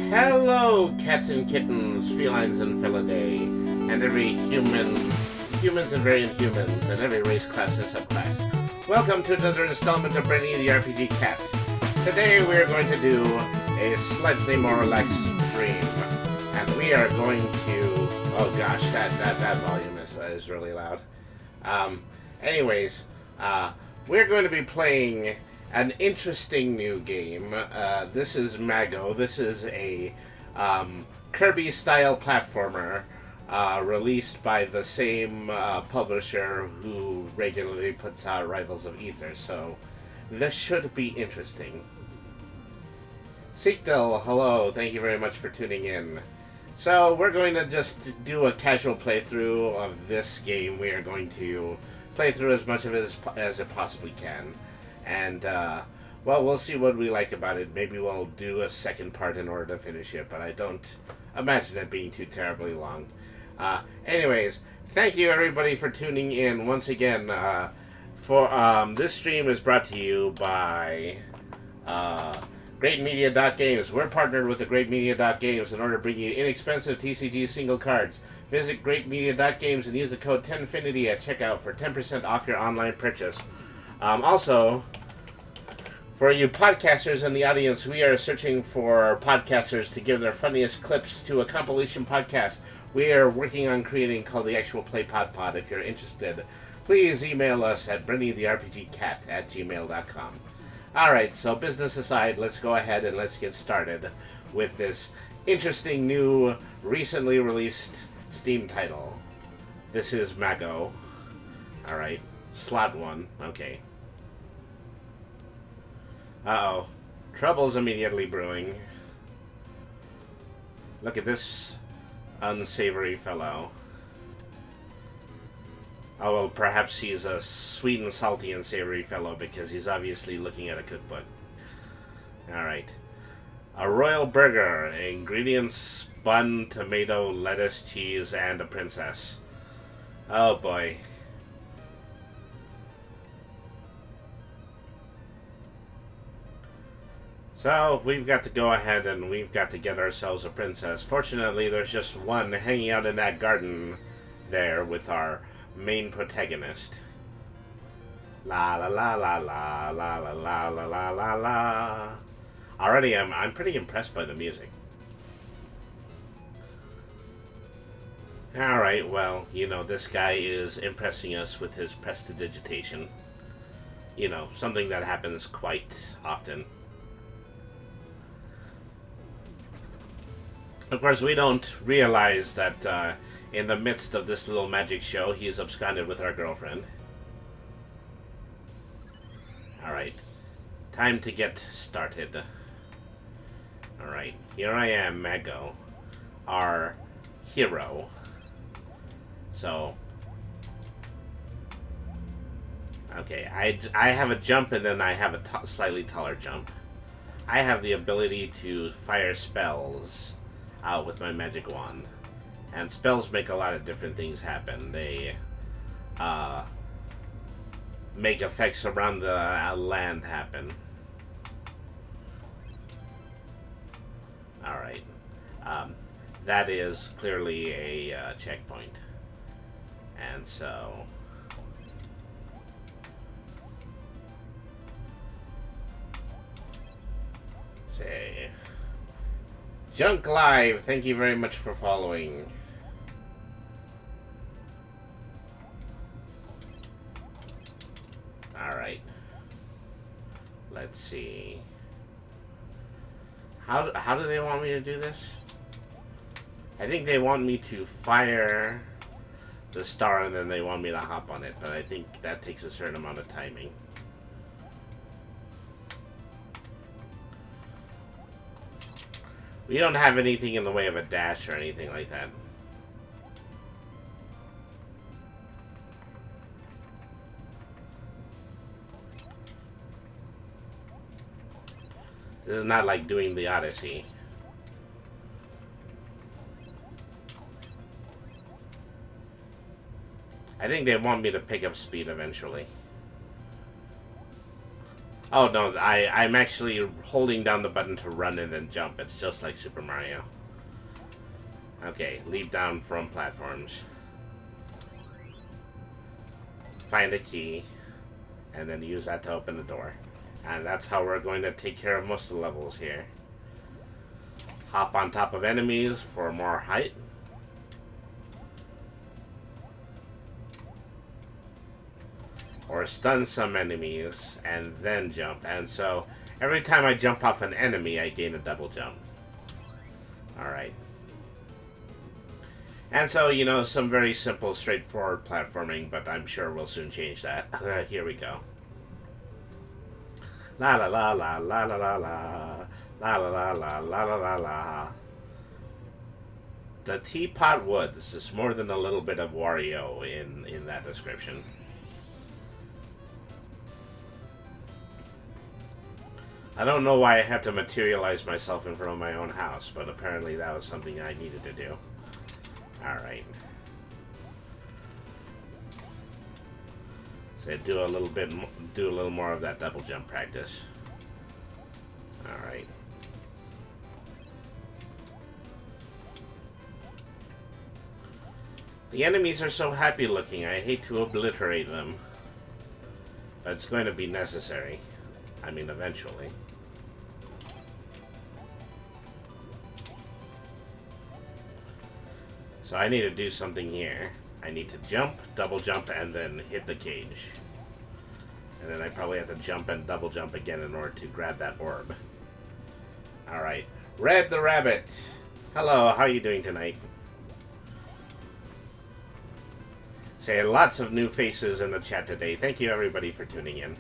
Hello, cats and kittens, felines and felidae, and every humans and variant humans, and every race, class, and subclass. Welcome to another installment of Brainy the RPG Cat. Today we are going to do a slightly more relaxed stream, and we are going to... Oh gosh, that volume is really loud. Anyways, we're going to be playing an interesting new game. This is Mago. This is a Kirby-style platformer released by the same publisher who regularly puts out Rivals of Aether, so this should be interesting. Seekdal, hello, thank you very much for tuning in. So we're going to just do a casual playthrough of this game. We are going to play through as much of it as it possibly can. And, well, we'll see what we like about it. Maybe we'll do a second part in order to finish it, but I don't imagine it being too terribly long. Anyways, thank you everybody for tuning in once again. This stream is brought to you by GreatMedia.Games. We're partnered with the GreatMedia.Games in order to bring you inexpensive TCG single cards. Visit GreatMedia.Games and use the code 10Finity at checkout for 10% off your online purchase. Also, for you podcasters in the audience, we are searching for podcasters to give their funniest clips to a compilation podcast we are working on creating called the Actual Play Pod. If you're interested, please email us at brennytherpgcat@gmail.com. Alright, so business aside, let's go ahead and let's get started with this interesting new, recently released Steam title. This is Mago. Alright, slot 1, okay. Uh-oh. Trouble's immediately brewing. Look at this unsavory fellow. Oh, well, perhaps he's a sweet and salty and savory fellow because he's obviously looking at a cookbook. Alright. A royal burger. Ingredients: bun, tomato, lettuce, cheese, and a princess. Oh, boy. So, we've got to go ahead and we've got to get ourselves a princess. Fortunately, there's just one hanging out in that garden there with our main protagonist. La la la la la la la la la la la la. Already, I'm pretty impressed by the music. Alright, well, you know, this guy is impressing us with his prestidigitation. You know, something that happens quite often. Of course, we don't realize that in the midst of this little magic show, he's absconded with our girlfriend. Alright. Time to get started. Alright. Here I am, Mago. Our hero. So... Okay, I have a jump and then I have a slightly taller jump. I have the ability to fire spells out with my magic wand. And spells make a lot of different things happen. They make effects around the land happen. Alright. That is clearly a checkpoint. And so... say... Junk Live, thank you very much for following. Alright. Let's see. How do they want me to do this? I think they want me to fire the star and then they want me to hop on it, but I think that takes a certain amount of timing. We don't have anything in the way of a dash or anything like that. This is not like doing the Odyssey. I think they want me to pick up speed eventually. Oh no, I'm actually holding down the button to run and then jump. It's just like Super Mario. Okay, leap down from platforms. Find a key, and then use that to open the door. And that's how we're going to take care of most of the levels here. Hop on top of enemies for more height. Or stun some enemies and then jump. And so every time I jump off an enemy, I gain a double jump. Alright. And so, you know, some very simple, straightforward platforming, but I'm sure we'll soon change that. Here we go. La la la la la la la la. La la la la la la la la. The Teapot Woods is more than a little bit of Wario in that description. I don't know why I had to materialize myself in front of my own house, but apparently that was something I needed to do. Alright. So do a little more of that double jump practice. Alright. The enemies are so happy looking, I hate to obliterate them. But it's going to be necessary. I mean, eventually. So I need to do something here. I need to jump, double jump, and then hit the cage. And then I probably have to jump and double jump again in order to grab that orb. Alright. Red the Rabbit! Hello, how are you doing tonight? Say lots of new faces in the chat today. Thank you everybody for tuning in.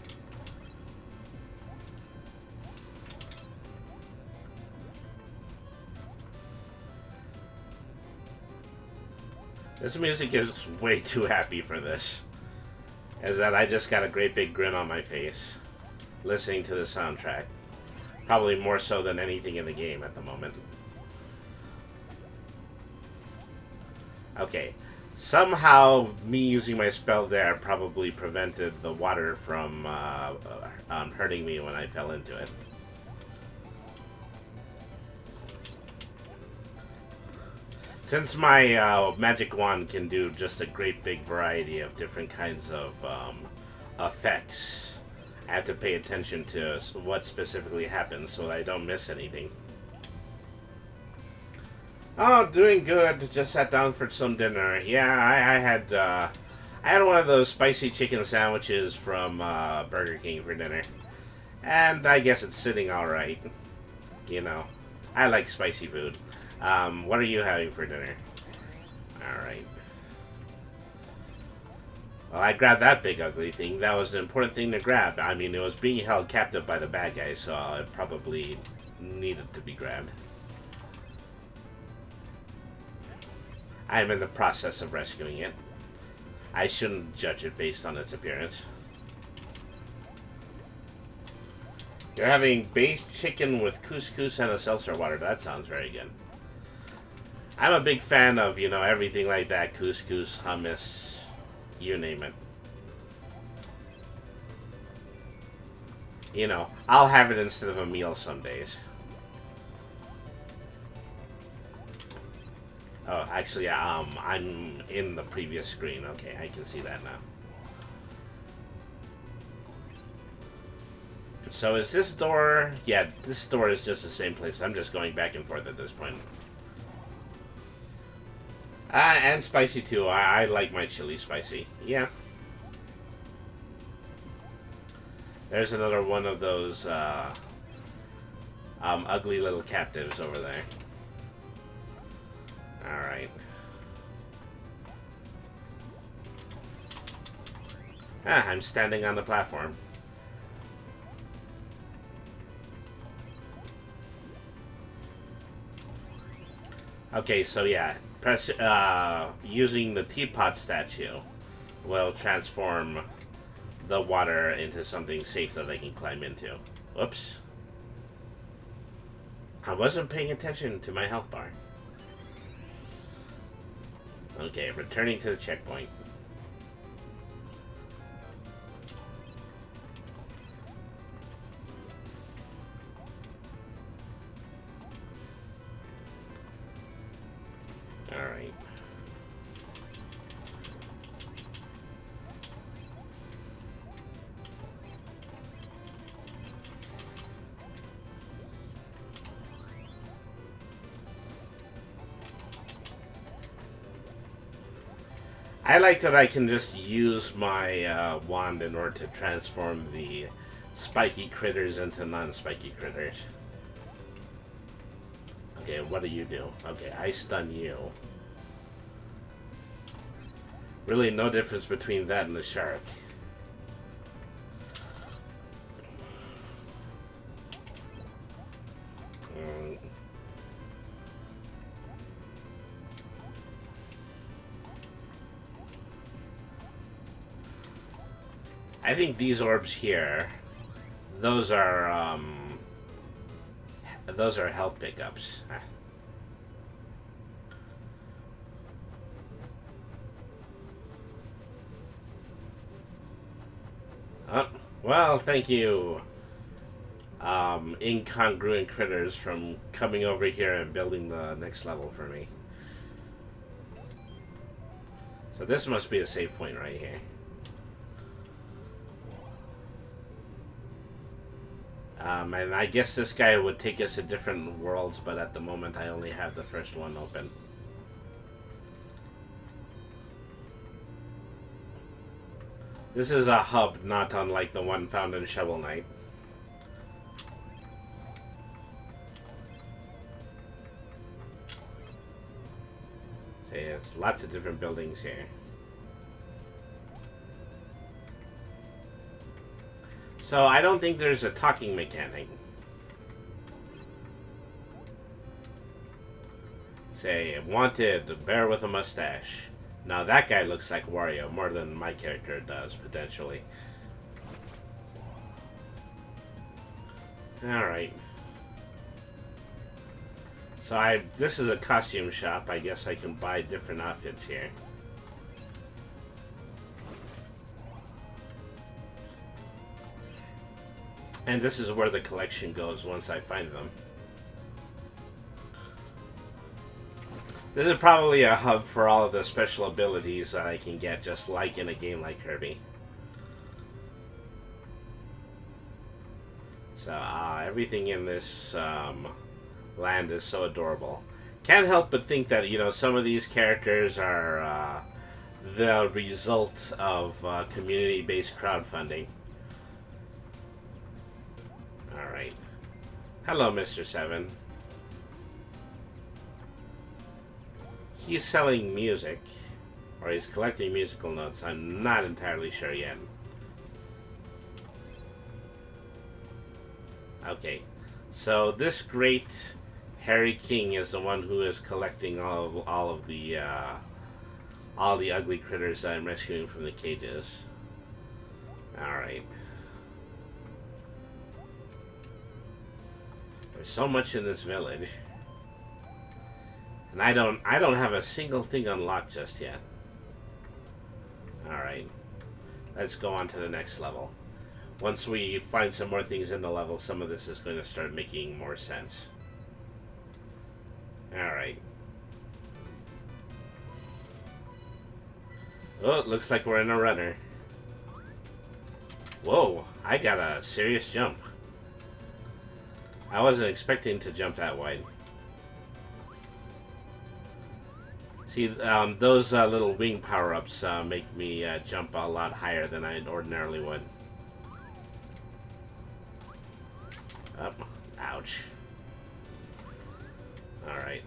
This music is way too happy for this. Is that I just got a great big grin on my face listening to the soundtrack. Probably more so than anything in the game at the moment. Okay. Somehow, me using my spell there probably prevented the water from hurting me when I fell into it. Since my magic wand can do just a great big variety of different kinds of effects, I have to pay attention to what specifically happens so that I don't miss anything. Oh, doing good. Just sat down for some dinner. Yeah, I had one of those spicy chicken sandwiches from Burger King for dinner, and I guess it's sitting all right. You know, I like spicy food. What are you having for dinner? Alright. Well, I grabbed that big ugly thing. That was an important thing to grab. I mean, it was being held captive by the bad guys, so it probably needed to be grabbed. I am in the process of rescuing it. I shouldn't judge it based on its appearance. You're having baked chicken with couscous and a seltzer water. That sounds very good. I'm a big fan of, you know, everything like that. Couscous, hummus, you name it. You know, I'll have it instead of a meal some days. Oh, actually, I'm in the previous screen. Okay, I can see that now. So is this door... Yeah, this door is just the same place. I'm just going back and forth at this point. And spicy too. I like my chili spicy. Yeah. There's another one of those ugly little captives over there. Alright. I'm standing on the platform. Okay, so yeah. Press, using the teapot statue will transform the water into something safe that they can climb into. Whoops. I wasn't paying attention to my health bar. Okay, returning to the checkpoint. I like that I can just use my wand in order to transform the spiky critters into non-spiky critters. Okay, what do you do? Okay, I stun you. Really no difference between that and the shark. I think these orbs here, those are health pickups. Oh, well, thank you, incongruent critters, from coming over here and building the next level for me. So this must be a save point right here. And I guess this guy would take us to different worlds, but at the moment I only have the first one open. This is a hub not unlike the one found in Shovel Knight. So yes, lots of different buildings here. So I don't think there's a talking mechanic. Say, wanted, bear with a mustache. Now that guy looks like Wario more than my character does, potentially. Alright. So this is a costume shop. I guess I can buy different outfits here. And this is where the collection goes once I find them. This is probably a hub for all of the special abilities that I can get, just like in a game like Kirby. So, everything in this land is so adorable. Can't help but think that, you know, some of these characters are the result of community-based crowdfunding. Alright. Hello, Mr. 7. He's selling music, or he's collecting musical notes. I'm not entirely sure yet. Okay, so this great Harry King is the one who is collecting all of the ugly critters that I'm rescuing from the cages. Alright. There's so much in this village. And I don't have a single thing unlocked just yet. Alright. Let's go on to the next level. Once we find some more things in the level, some of this is going to start making more sense. Alright. Oh, it looks like we're in a runner. Whoa, I got a serious jump. I wasn't expecting to jump that wide. See, those little wing power-ups make me jump a lot higher than I ordinarily would. Oh, ouch. Alright.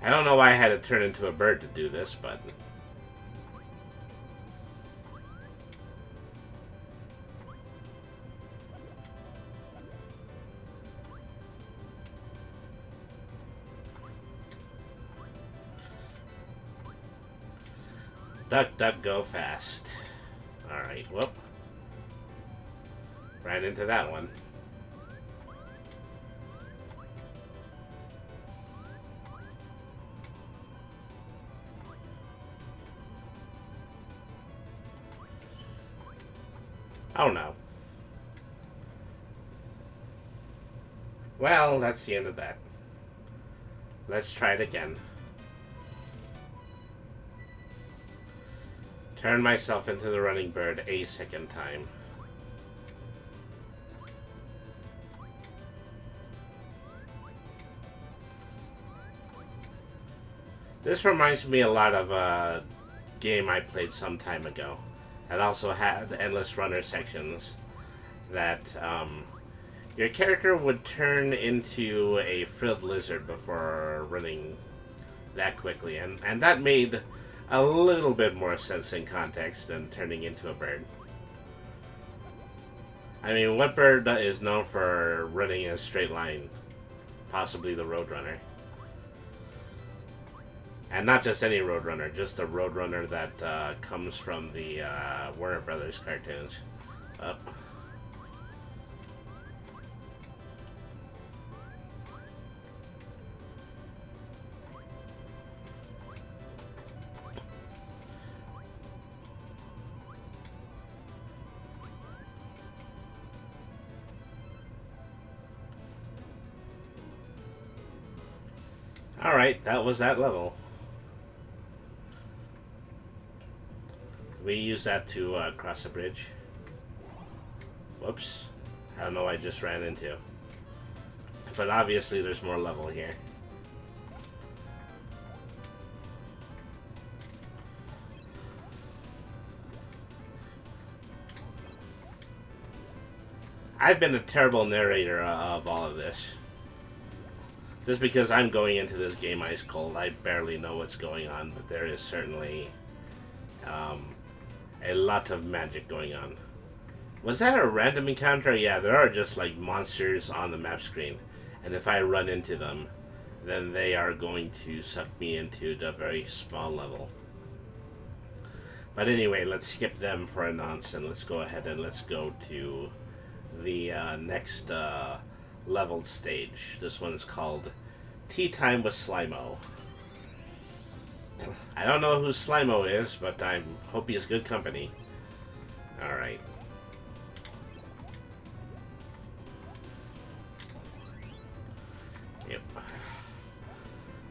I don't know why I had to turn into a bird to do this, but... Duck, duck, go fast. Alright, whoop. Ran into that one. Oh no. Well, that's the end of that. Let's try it again. Turn myself into the running bird a second time. This reminds me a lot of a game I played some time ago. It also had endless runner sections that your character would turn into a frilled lizard before running that quickly, and that made a little bit more sense in context than turning into a bird. I mean, what bird is known for running in a straight line? Possibly the Roadrunner. And not just any Roadrunner, just a Roadrunner that comes from the Warner Brothers cartoons. Up. Alright, that was that level. We use that to cross a bridge. Whoops. I don't know what I just ran into. But obviously there's more level here. I've been a terrible narrator of all of this. Just because I'm going into this game ice cold, I barely know what's going on, but there is certainly a lot of magic going on. Was that a random encounter? Yeah, there are just like monsters on the map screen, and if I run into them, then they are going to suck me into the very small level. But anyway, let's skip them for a nonce, and let's go ahead and let's go to the next leveled stage. This one's called Tea Time with Slimo. I don't know who Slimo is, but I hope he's good company. Alright. Yep.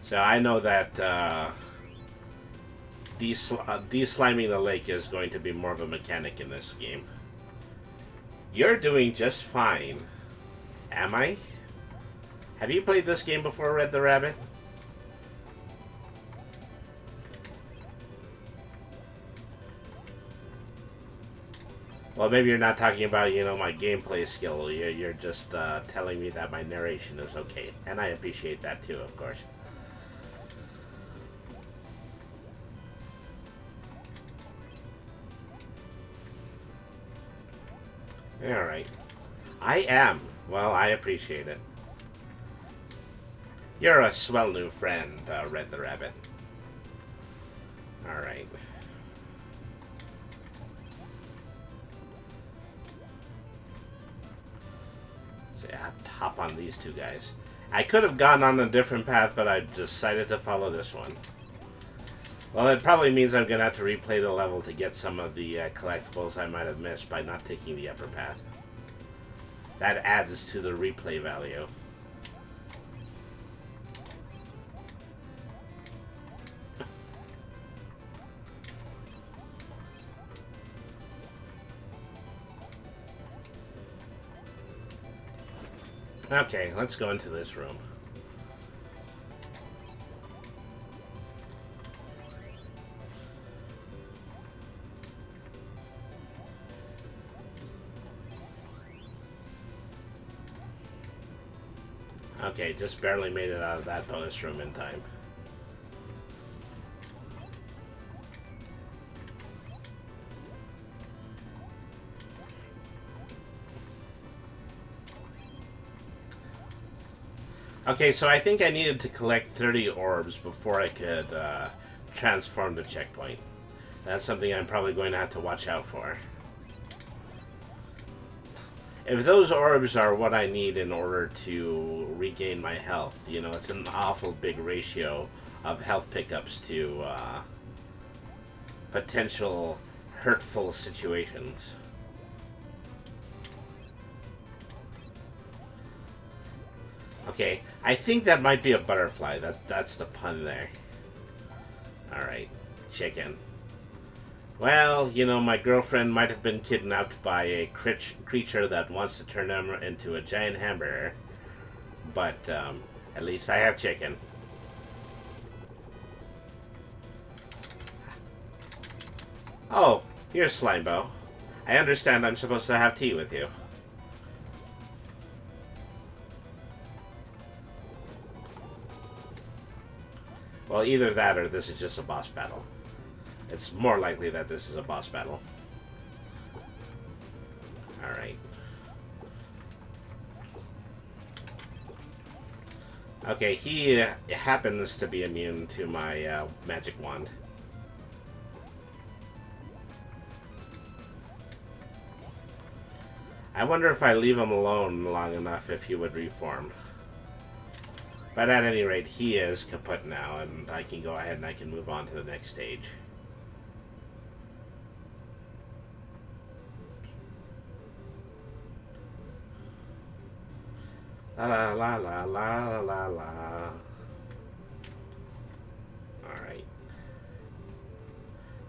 So I know that de-sliming the lake is going to be more of a mechanic in this game. You're doing just fine. Am I? Have you played this game before, Red the Rabbit? Well, maybe you're not talking about, you know, my gameplay skill. You're just telling me that my narration is okay. And I appreciate that too, of course. Alright. I am. Well, I appreciate it. You're a swell new friend, Red the Rabbit. Alright. So I have to hop on these two guys. I could have gone on a different path, but I decided to follow this one. Well, it probably means I'm going to have to replay the level to get some of the collectibles I might have missed by not taking the upper path. That adds to the replay value. Okay, let's go into this room. Okay, just barely made it out of that bonus room in time. Okay, so I think I needed to collect 30 orbs before I could transform the checkpoint. That's something I'm probably going to have to watch out for. If those orbs are what I need in order to regain my health, you know, it's an awful big ratio of health pickups to potential hurtful situations. Okay, I think that might be a butterfly. That's the pun there. Alright, chicken. Well, you know, my girlfriend might have been kidnapped by a creature that wants to turn them into a giant hamburger. But, at least I have chicken. Oh, here's Slimebo. I understand I'm supposed to have tea with you. Well, either that or this is just a boss battle. It's more likely that this is a boss battle. Alright. Okay, he happens to be immune to my magic wand. I wonder if I leave him alone long enough if he would reform. But at any rate, he is kaput now, and I can go ahead and I can move on to the next stage. La la la la la la la. Alright.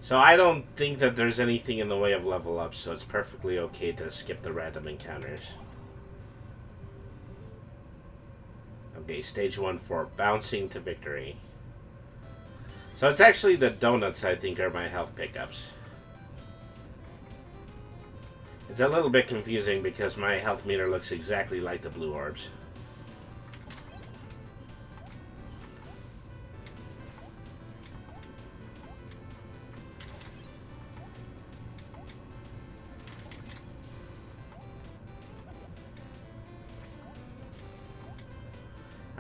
So I don't think that there's anything in the way of level up, so it's perfectly okay to skip the random encounters. Okay, stage 1 for bouncing to victory. So it's actually the donuts, I think, are my health pickups. It's a little bit confusing because my health meter looks exactly like the blue orbs.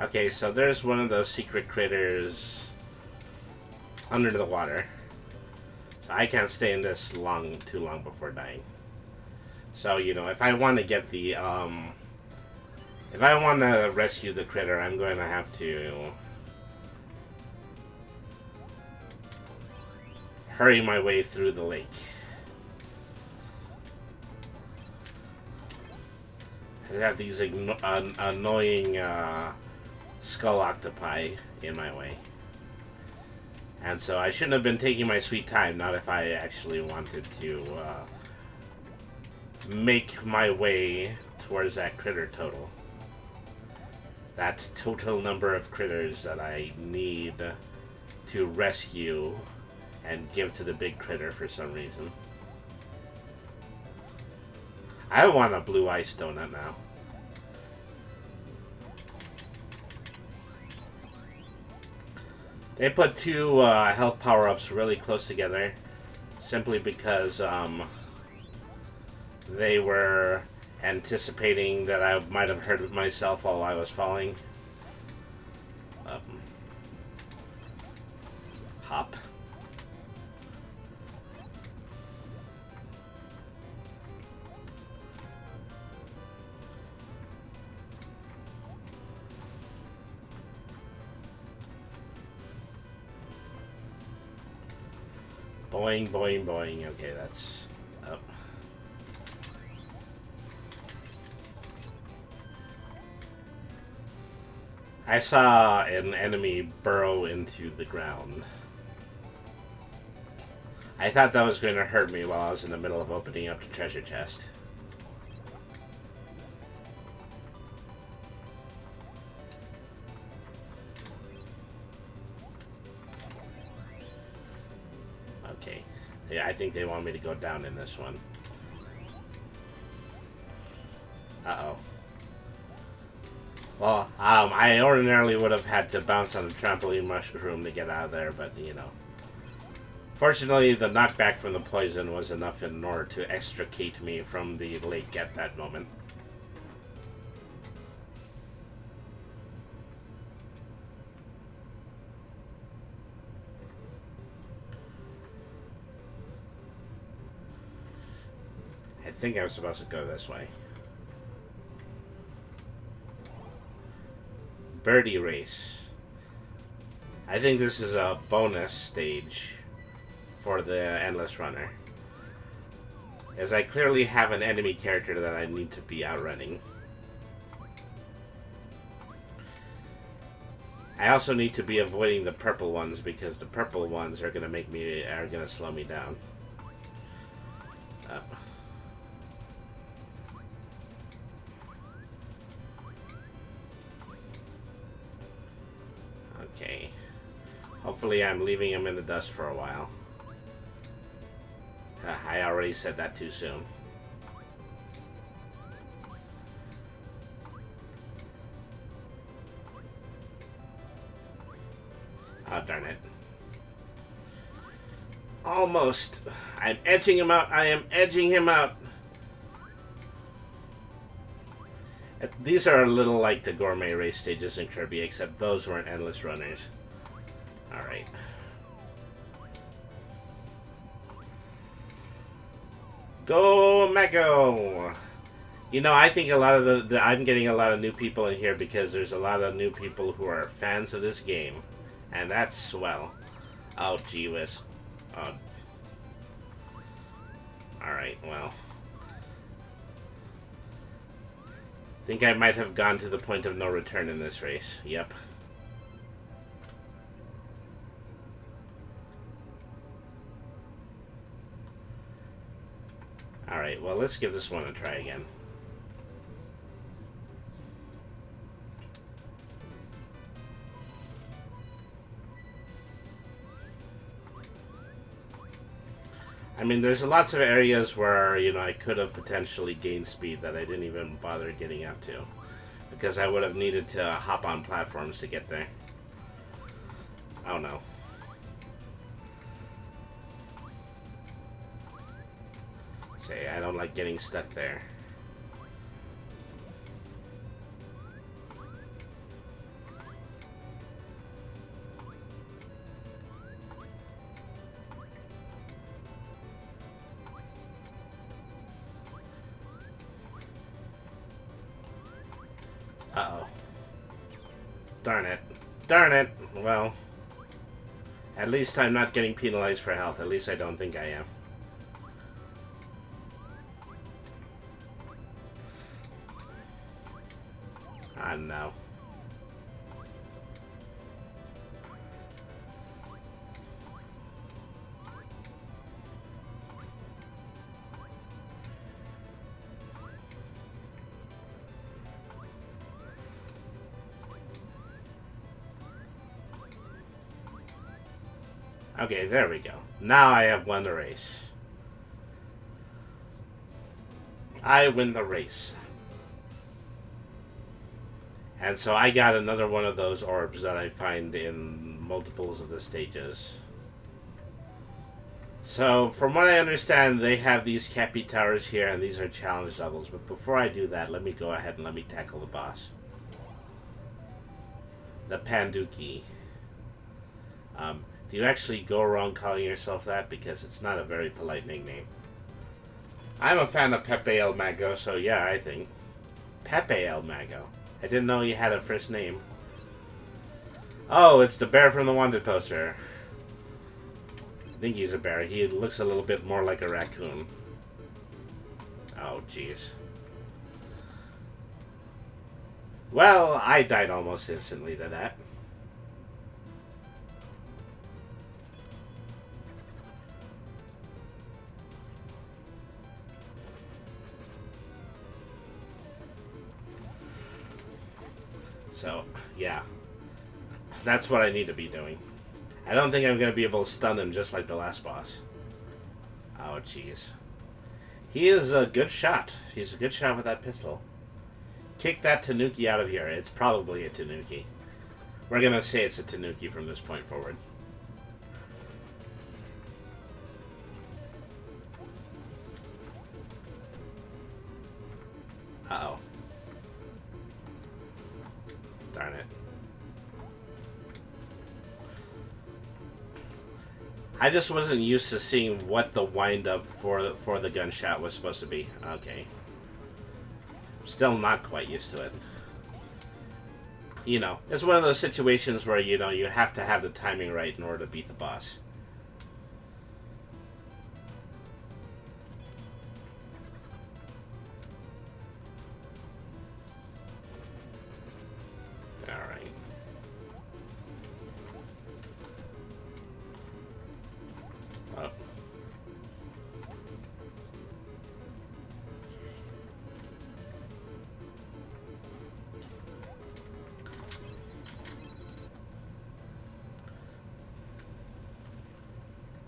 Okay, so there's one of those secret critters under the water. So I can't stay in this too long before dying. So, you know, if I want to get the, if I want to rescue the critter, I'm going to have to hurry my way through the lake. I have these annoying, skull octopi in my way. And so I shouldn't have been taking my sweet time, not if I actually wanted to make my way towards that critter total. That total number of critters that I need to rescue and give to the big critter for some reason. I want a blue ice donut now. They put two health power-ups really close together simply because they were anticipating that I might have hurt myself while I was falling. Hop. Boing, boing, boing. Okay, that's up. I saw an enemy burrow into the ground. I thought that was going to hurt me while I was in the middle of opening up the treasure chest. Okay. Yeah, I think they want me to go down in this one. Uh-oh. Well, I ordinarily would have had to bounce on the trampoline mushroom to get out of there, but, you know. Fortunately, the knockback from the poison was enough in order to extricate me from the lake at that moment. I think I'm supposed to go this way. Birdie race. I think this is a bonus stage for the Endless Runner, as I clearly have an enemy character that I need to be outrunning. I also need to be avoiding the purple ones because the purple ones are gonna slow me down. Okay. Hopefully I'm leaving him in the dust for a while. I already said that too soon. Oh, darn it. Almost. I'm edging him out. I am edging him out. These are a little like the gourmet race stages in Kirby, except those weren't endless runners. Alright. Go, Mago! You know, I think a lot of I'm getting a lot of new people in here because there's a lot of new people who are fans of this game. And that's swell. Oh, gee whiz. Oh. Alright, well. Think I might have gone to the point of no return in this race. Yep. Alright, well, let's give this one a try again. I mean, there's lots of areas where, you know, I could have potentially gained speed that I didn't even bother getting up to. Because I would have needed to hop on platforms to get there. Oh no. Say, I don't like getting stuck there. Uh-oh. Darn it. Darn it! Well, at least I'm not getting penalized for health. At least I don't think I am. Ah, no. Okay, there we go. Now I have won the race. I win the race. And so I got another one of those orbs that I find in multiples of the stages. So, from what I understand, they have these Cappy Towers here, and these are challenge levels. But before I do that, let me go ahead and let me tackle the boss. The Panduki. Do you actually go around calling yourself that? Because it's not a very polite nickname. I'm a fan of Pepe El Mago, so yeah, I think. Pepe El Mago. I didn't know you had a first name. Oh, it's the bear from the wanted poster. I think he's a bear. He looks a little bit more like a raccoon. Oh, jeez. Well, I died almost instantly to that. So, yeah. That's what I need to be doing. I don't think I'm going to be able to stun him just like the last boss. Oh, jeez. He is a good shot. He's a good shot with that pistol. Kick that Tanuki out of here. It's probably a Tanuki. We're going to say it's a Tanuki from this point forward. Uh-oh. Darn it. I just wasn't used to seeing what the wind-up for the gunshot was supposed to be. Okay. Still not quite used to it. You know, it's one of those situations where, you know, you have to have the timing right in order to beat the boss. Alright. Oh.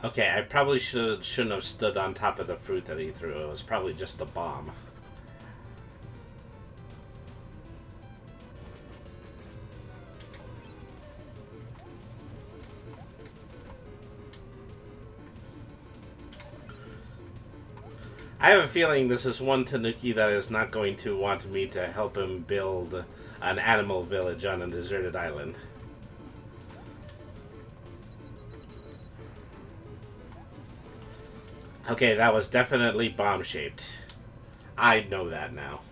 Okay, I probably shouldn't have stood on top of the fruit that he threw. It was probably just a bomb. I have a feeling this is one Tanuki that is not going to want me to help him build an animal village on a deserted island. Okay, that was definitely bomb-shaped. I know that now.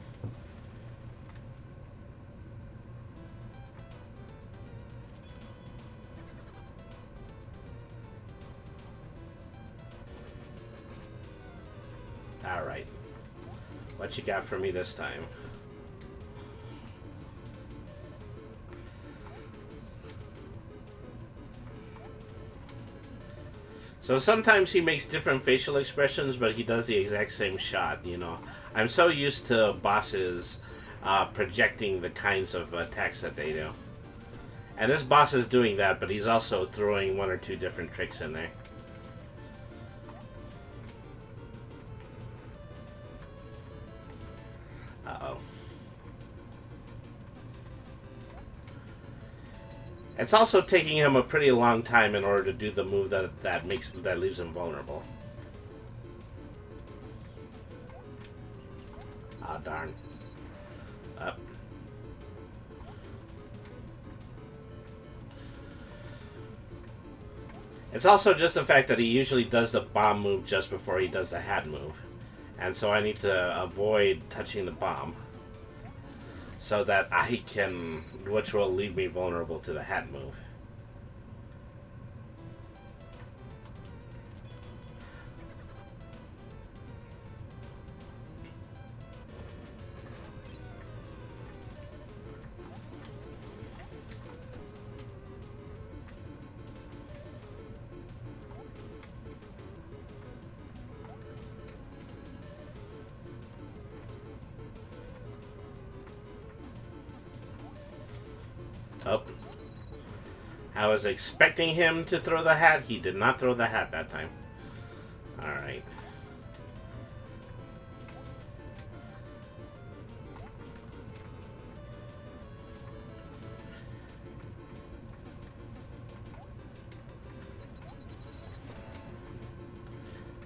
Alright. What you got for me this time? So sometimes he makes different facial expressions, but he does the exact same shot, you know. I'm so used to bosses projecting the kinds of attacks that they do. And this boss is doing that, but he's also throwing one or two different tricks in there. Uh-oh. It's also taking him a pretty long time in order to do the move that leaves him vulnerable. Ah, darn. Up. It's also just the fact that he usually does the bomb move just before he does the hat move. And so I need to avoid touching the bomb so that I can, which will leave me vulnerable to the hat move. Oh. I was expecting him to throw the hat. He did not throw the hat that time. Alright.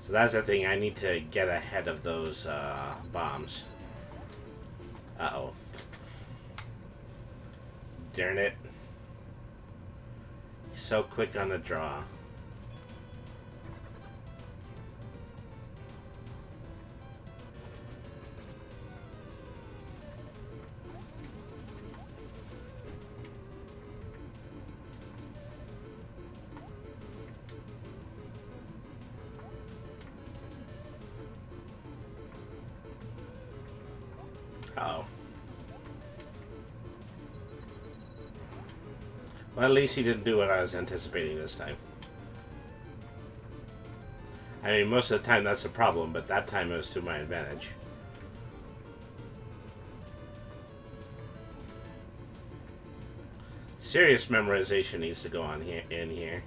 So that's the thing. I need to get ahead of those bombs. Uh-oh. Darn it. He's so quick on the draw. Uh-oh. Well, at least he didn't do what I was anticipating this time. I mean, most of the time that's a problem, but that time it was to my advantage. Serious memorization needs to go on here in here.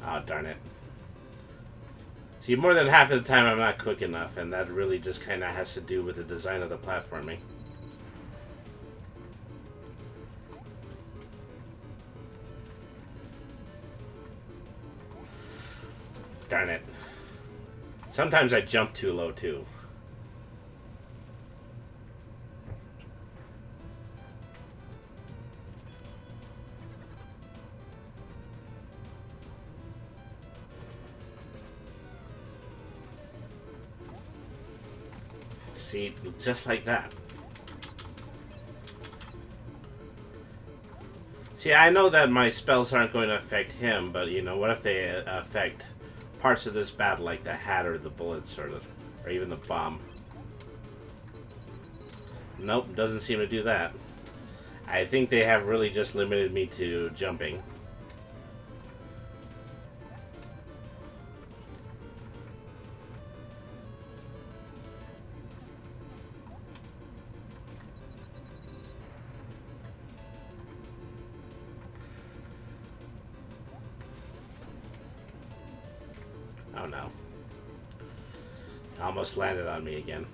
Oh, darn it. See, more than half of the time I'm not quick enough, and that really just kind of has to do with the design of the platforming. Darn it. Sometimes I jump too low, too. See, just like that. See, I know that my spells aren't going to affect him, but, you know, what if they affect parts of this battle, like the hat or the bullets or even the bomb? Nope, doesn't seem to do that. I think they have really just limited me to jumping. no. Almost landed on me again.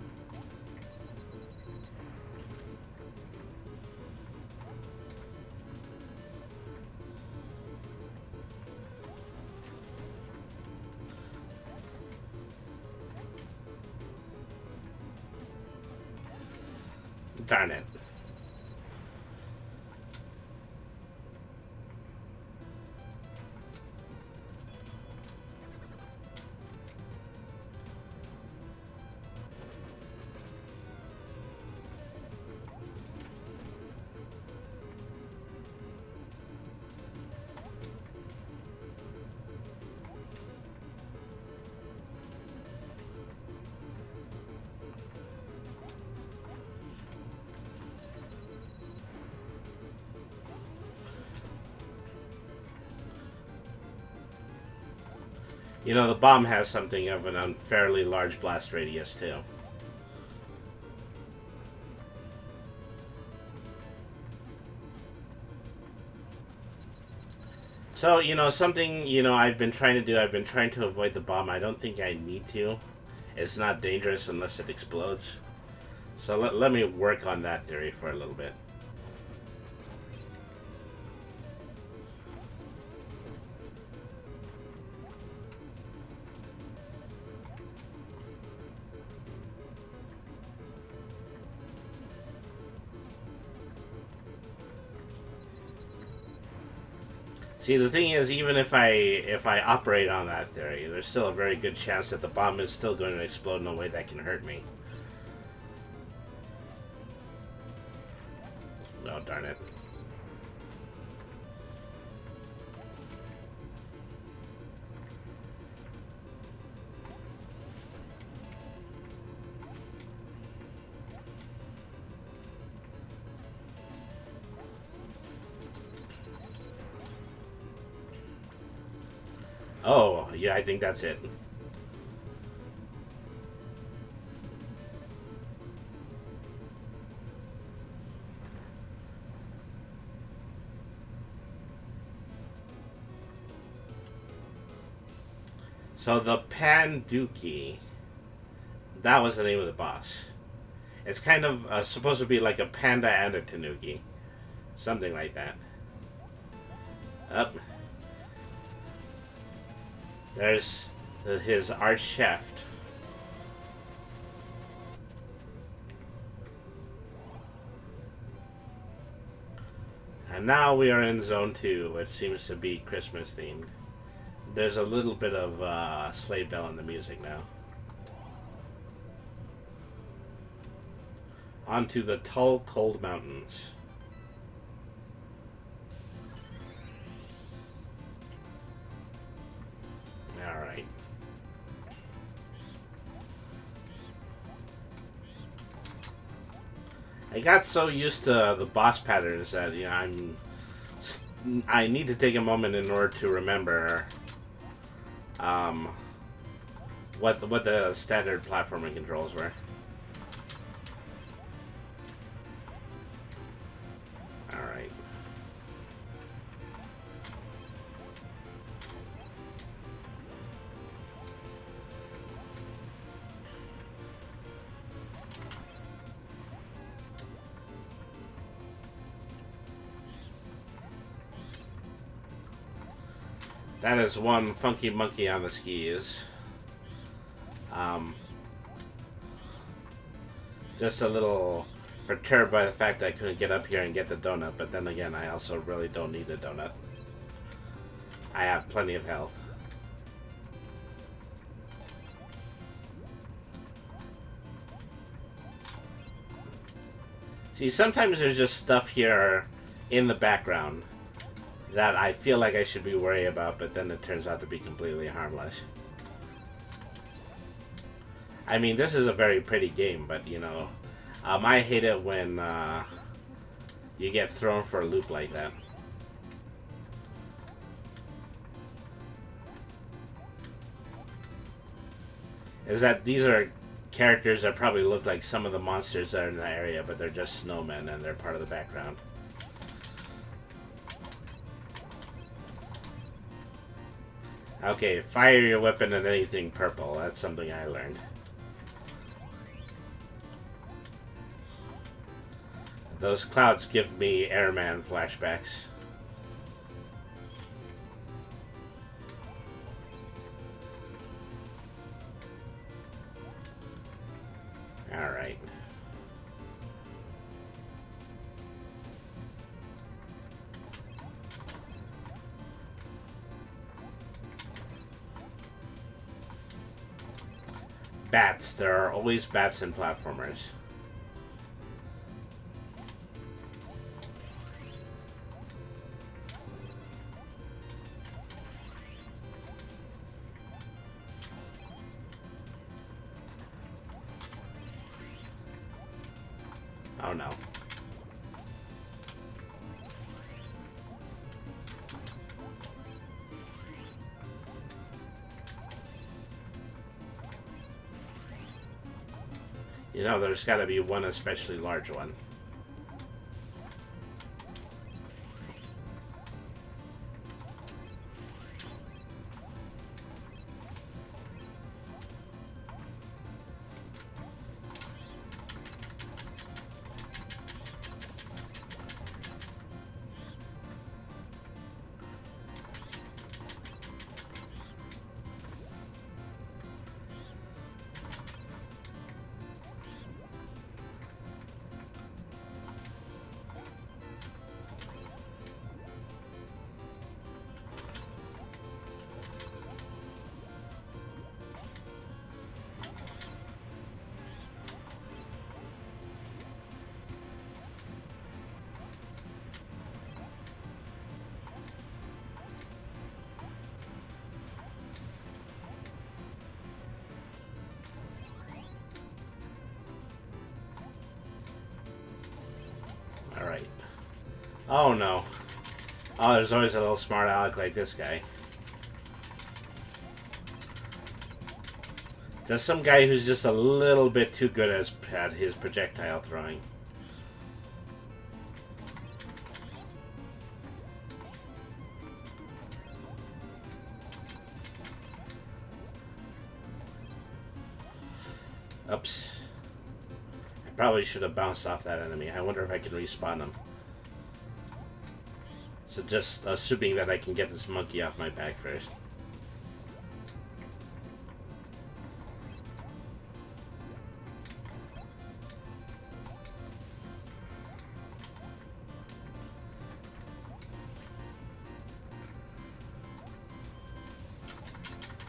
Darn it. You know, the bomb has something of an unfairly large blast radius, too. So, you know, something, you know, I've been trying to do, I've been trying to avoid the bomb. I don't think I need to. It's not dangerous unless it explodes. So let me work on that theory for a little bit. See, the thing is, even if I operate on that theory, there's still a very good chance that the bomb is still going to explode in a way that can hurt me. Oh, darn it. Oh, yeah, I think that's it. So the Panduki, that was the name of the boss. It's kind of supposed to be like a panda and a tanuki. Something like that. Up. There's his arch shaft. And now we are in Zone 2, which seems to be Christmas themed. There's a little bit of sleigh bell in the music now. Onto the tall, cold mountains. Alright. I got so used to the boss patterns that, you know, I need to take a moment in order to remember what the standard platforming controls were. Alright. That is one funky monkey on the skis. Just a little perturbed by the fact that I couldn't get up here and get the donut, but then again, I also really don't need the donut. I have plenty of health. See, sometimes there's just stuff here in the background that I feel like I should be worried about, but then it turns out to be completely harmless. I mean, this is a very pretty game, but, you know, I hate it when you get thrown for a loop like that. Is that these are characters that probably look like some of the monsters that are in the area, but they're just snowmen and they're part of the background. Okay, fire your weapon at anything purple. That's something I learned. Those clouds give me Airman flashbacks. Alright. Bats. There are always bats in platformers. Oh no. You know, there's got to be one especially large one. Alright. Oh no. Oh, there's always a little smart aleck like this guy. There's some guy who's just a little bit too good at his projectile throwing. Oops. I probably should have bounced off that enemy. I wonder if I can respawn him. So just assuming that I can get this monkey off my back first.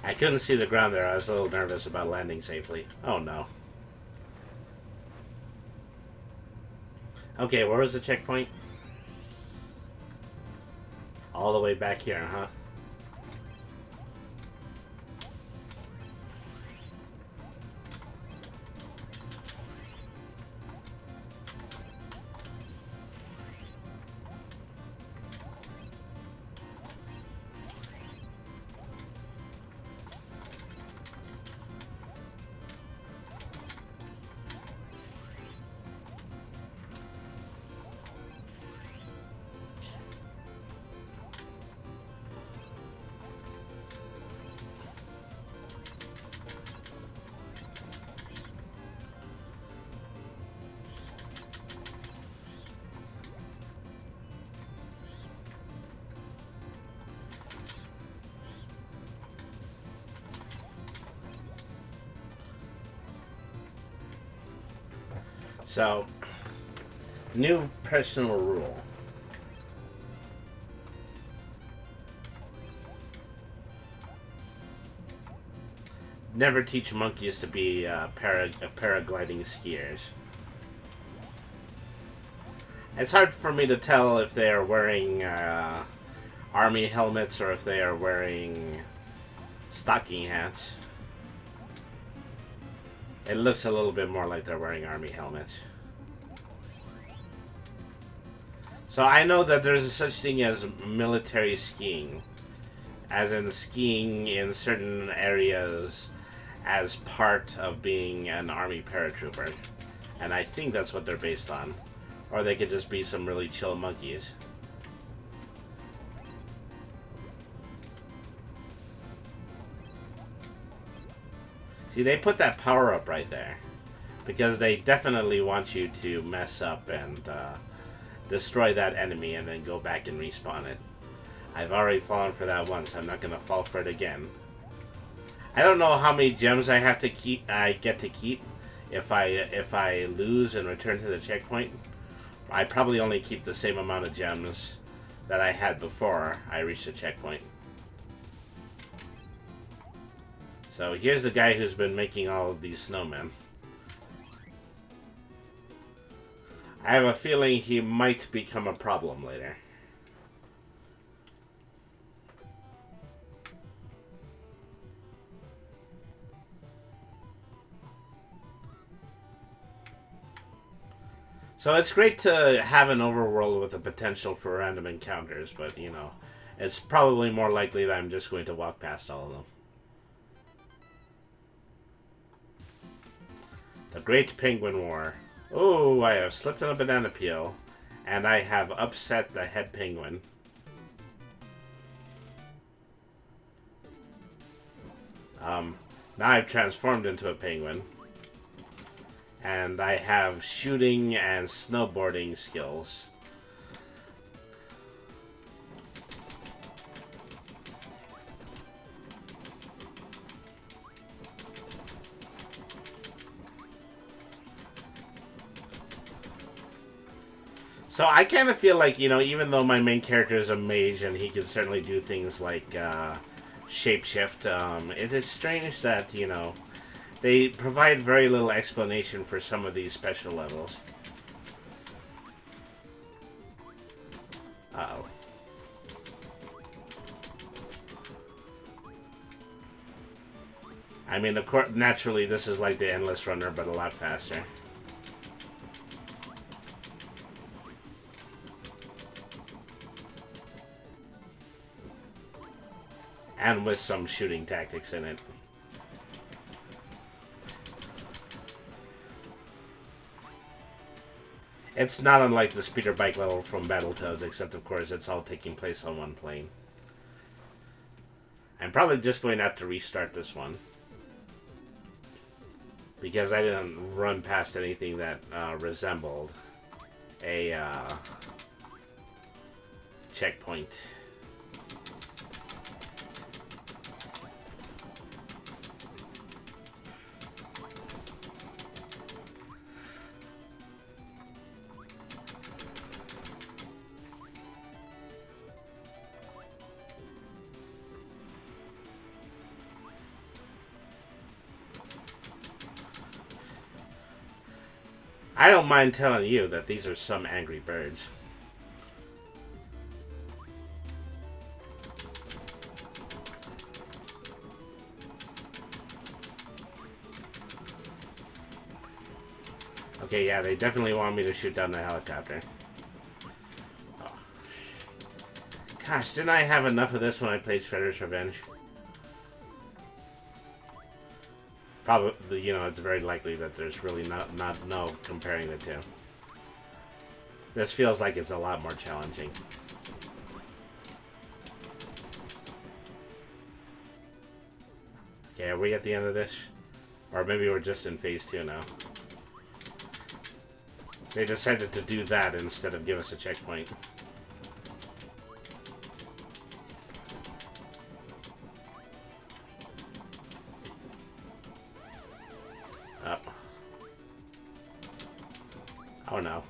I couldn't see the ground there. I was a little nervous about landing safely. Oh no. Okay, where was the checkpoint? All the way back here, huh? So, new personal rule. Never teach monkeys to be paragliding skiers. It's hard for me to tell if they are wearing army helmets or if they are wearing stocking hats. It looks a little bit more like they're wearing army helmets. So I know that there's a such thing as military skiing. As in skiing in certain areas as part of being an army paratrooper. And I think that's what they're based on. Or they could just be some really chill monkeys. See, they put that power up right there because they definitely want you to mess up and destroy that enemy and then go back and respawn it. I've already fallen for that once. I'm not gonna fall for it again. I don't know how many gems I have to keep. I get to keep if I lose and return to the checkpoint. I probably only keep the same amount of gems that I had before I reached the checkpoint. So here's the guy who's been making all of these snowmen. I have a feeling he might become a problem later. So it's great to have an overworld with the potential for random encounters, but, you know, it's probably more likely that I'm just going to walk past all of them. The Great Penguin War. Oh, I have slipped on a banana peel, and I have upset the head penguin. Now I've transformed into a penguin. And I have shooting and snowboarding skills. So I kind of feel like, you know, even though my main character is a mage and he can certainly do things like shapeshift, it is strange that, you know, they provide very little explanation for some of these special levels. Uh-oh. I mean, of course, naturally, this is like the Endless Runner, but a lot faster. And with some shooting tactics in it. It's not unlike the speeder bike level from Battletoads, except of course it's all taking place on one plane. I'm probably just going to have to restart this one. Because I didn't run past anything that resembled a checkpoint. I don't mind telling you that these are some angry birds. Okay, yeah, they definitely want me to shoot down the helicopter. Oh. Gosh, didn't I have enough of this when I played Shredder's Revenge? Probably, you know, it's very likely that there's really no comparing the two. This feels like it's a lot more challenging. Okay, are we at the end of this? Or maybe we're just in phase 2 now. They decided to do that instead of give us a checkpoint. Oh no.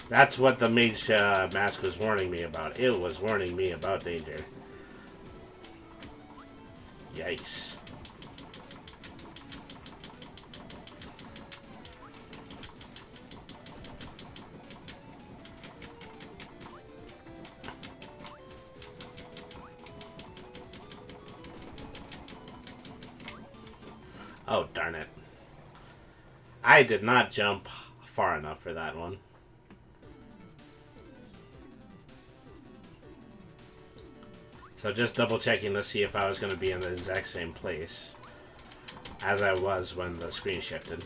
That's what the mage mask was warning me about. It was warning me about danger. Yikes. Oh, darn it. I did not jump far enough for that one. So just double checking to see if I was going to be in the exact same place as I was when the screen shifted.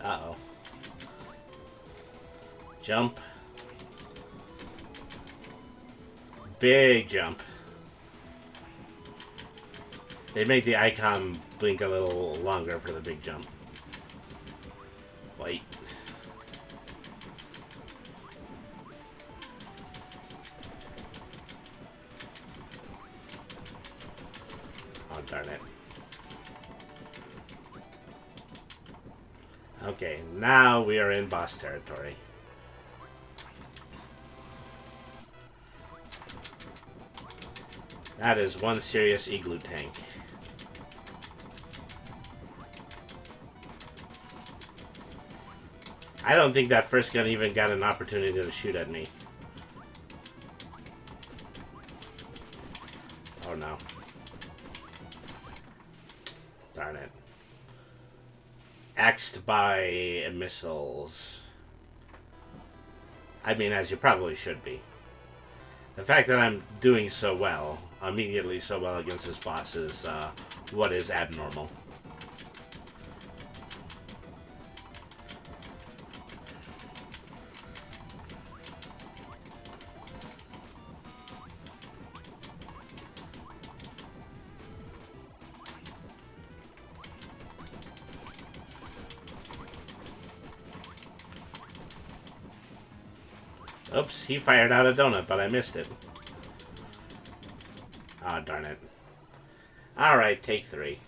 Uh-oh. Jump. Big jump. They make the icon blink a little longer for the big jump. Wait. Oh, darn it. Okay, now we are in boss territory. That is one serious igloo tank. I don't think that first gun even got an opportunity to shoot at me. Oh no. Darn it. Axed by missiles. I mean, as you probably should be. The fact that I'm doing so well, immediately so well against this boss is what is abnormal. Oops, he fired out a donut, but I missed it. Ah, oh, darn it. Alright, take 3.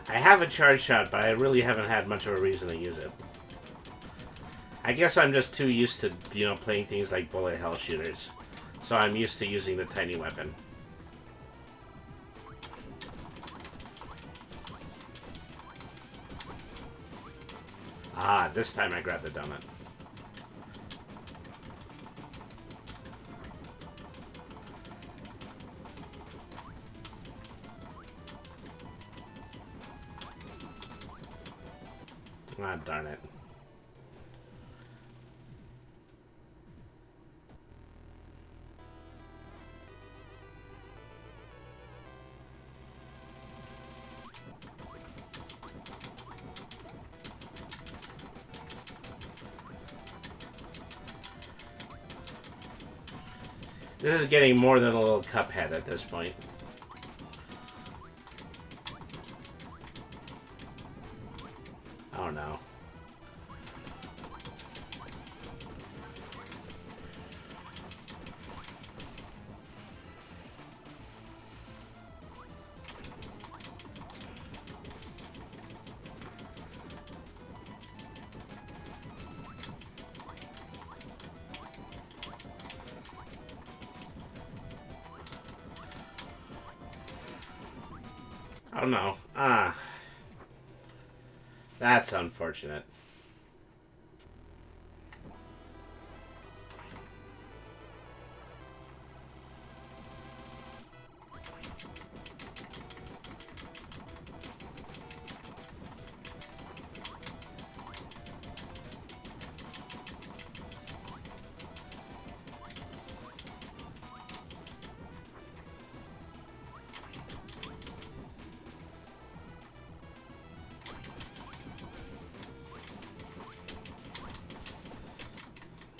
I have a charge shot, but I really haven't had much of a reason to use it. I guess I'm just too used to, playing things like bullet hell shooters. So I'm used to using the tiny weapon. Ah, this time I grabbed the donut. Ah, darn it. This is getting more than a little Cuphead at this point. Oh no. Oh no. Ah. That's unfortunate.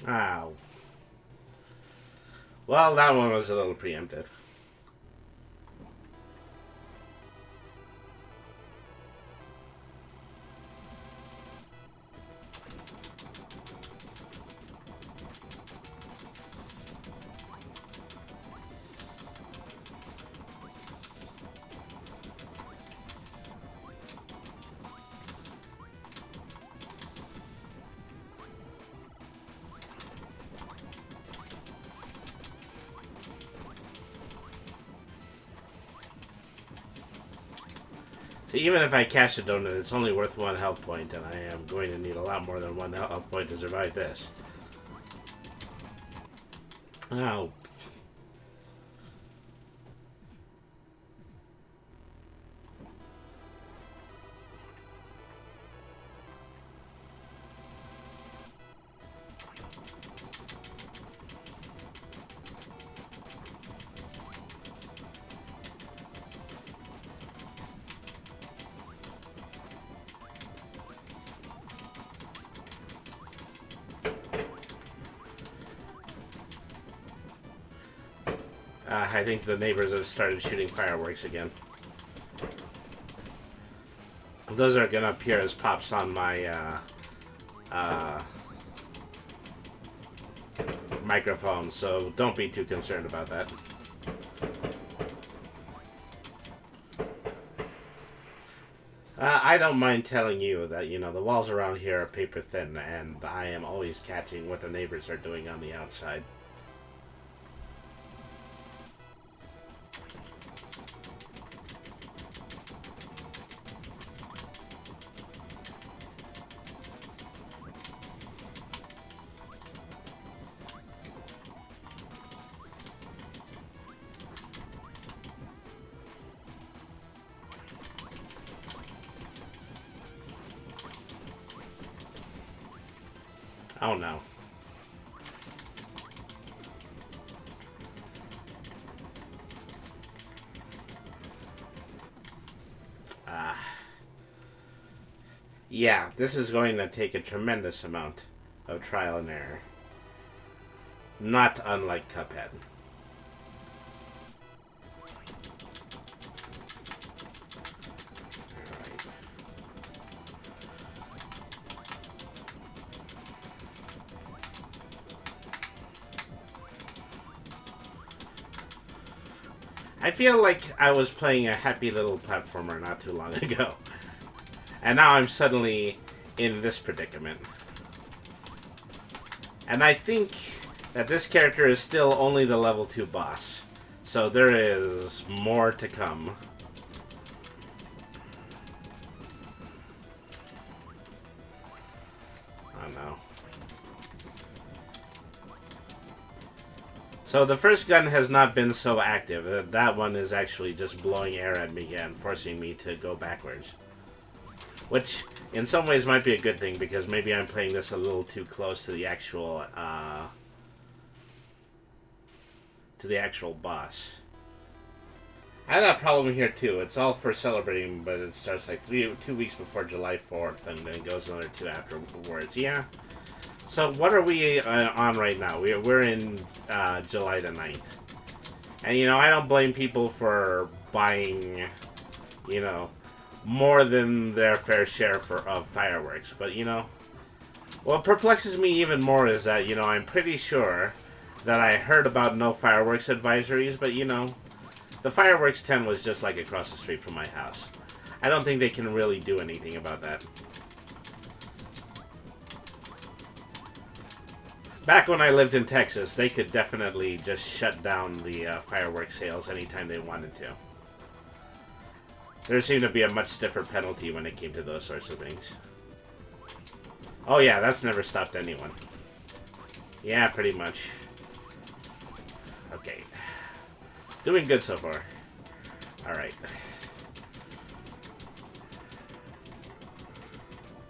Ow. Well, that one was a little preemptive. So even if I catch a donut, it's only worth 1 health point, and I am going to need a lot more than 1 health point to survive this. Ow. I think the neighbors have started shooting fireworks again. Those are gonna appear as pops on my microphone, so don't be too concerned about that. I don't mind telling you that, you know, the walls around here are paper thin, and I am always catching what the neighbors are doing on the outside. Oh no. Yeah, this is going to take a tremendous amount of trial and error. Not unlike Cuphead. I feel like I was playing a happy little platformer not too long ago. And now I'm suddenly in this predicament. And I think that this character is still only the level 2 boss. So there is more to come. Oh no. So the first gun has not been so active. That one is actually just blowing air at me and forcing me to go backwards. Which, in some ways, might be a good thing, because maybe I'm playing this a little too close to the actual boss. I have that problem here, too. It's all for celebrating, but it starts like 2 weeks before July 4th, and then goes another 2 afterwards. Yeah. So, what are we on right now? We're in July the 9th. And, you know, I don't blame people for buying, you know, more than their fair share of fireworks, but you know, what perplexes me even more is that, you know, I'm pretty sure that I heard about no fireworks advisories, but you know, the fireworks tent was just like across the street from my house. I don't think they can really do anything about that. Back when I lived in Texas, they could definitely just shut down the fireworks sales anytime they wanted to. There seemed to be a much stiffer penalty when it came to those sorts of things. Oh yeah, that's never stopped anyone. Yeah, pretty much. Okay. Doing good so far. Alright.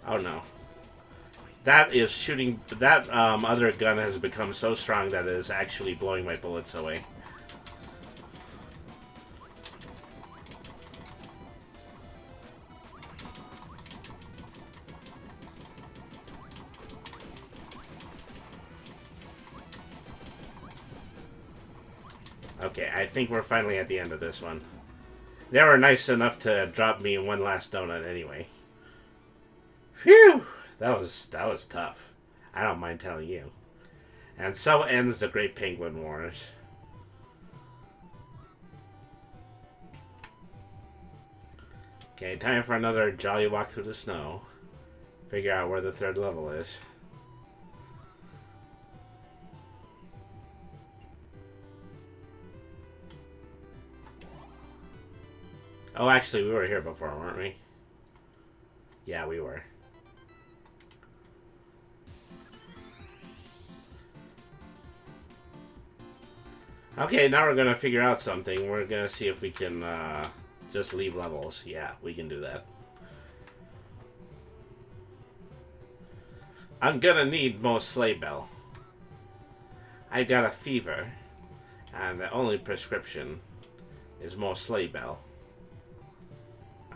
Oh no. That is shooting... That other gun has become so strong that it is actually blowing my bullets away. Okay, I think we're finally at the end of this one. They were nice enough to drop me one last donut anyway. Phew! That was tough. I don't mind telling you. And so ends the Great Penguin Wars. Okay, time for another jolly walk through the snow. Figure out where the 3rd level is. Oh, actually, we were here before, weren't we? Yeah, we were. Okay, now we're gonna figure out something. We're gonna see if we can just leave levels. Yeah, we can do that. I'm gonna need Mo's sleigh bell. I got a fever, and the only prescription is Mo's sleigh bell.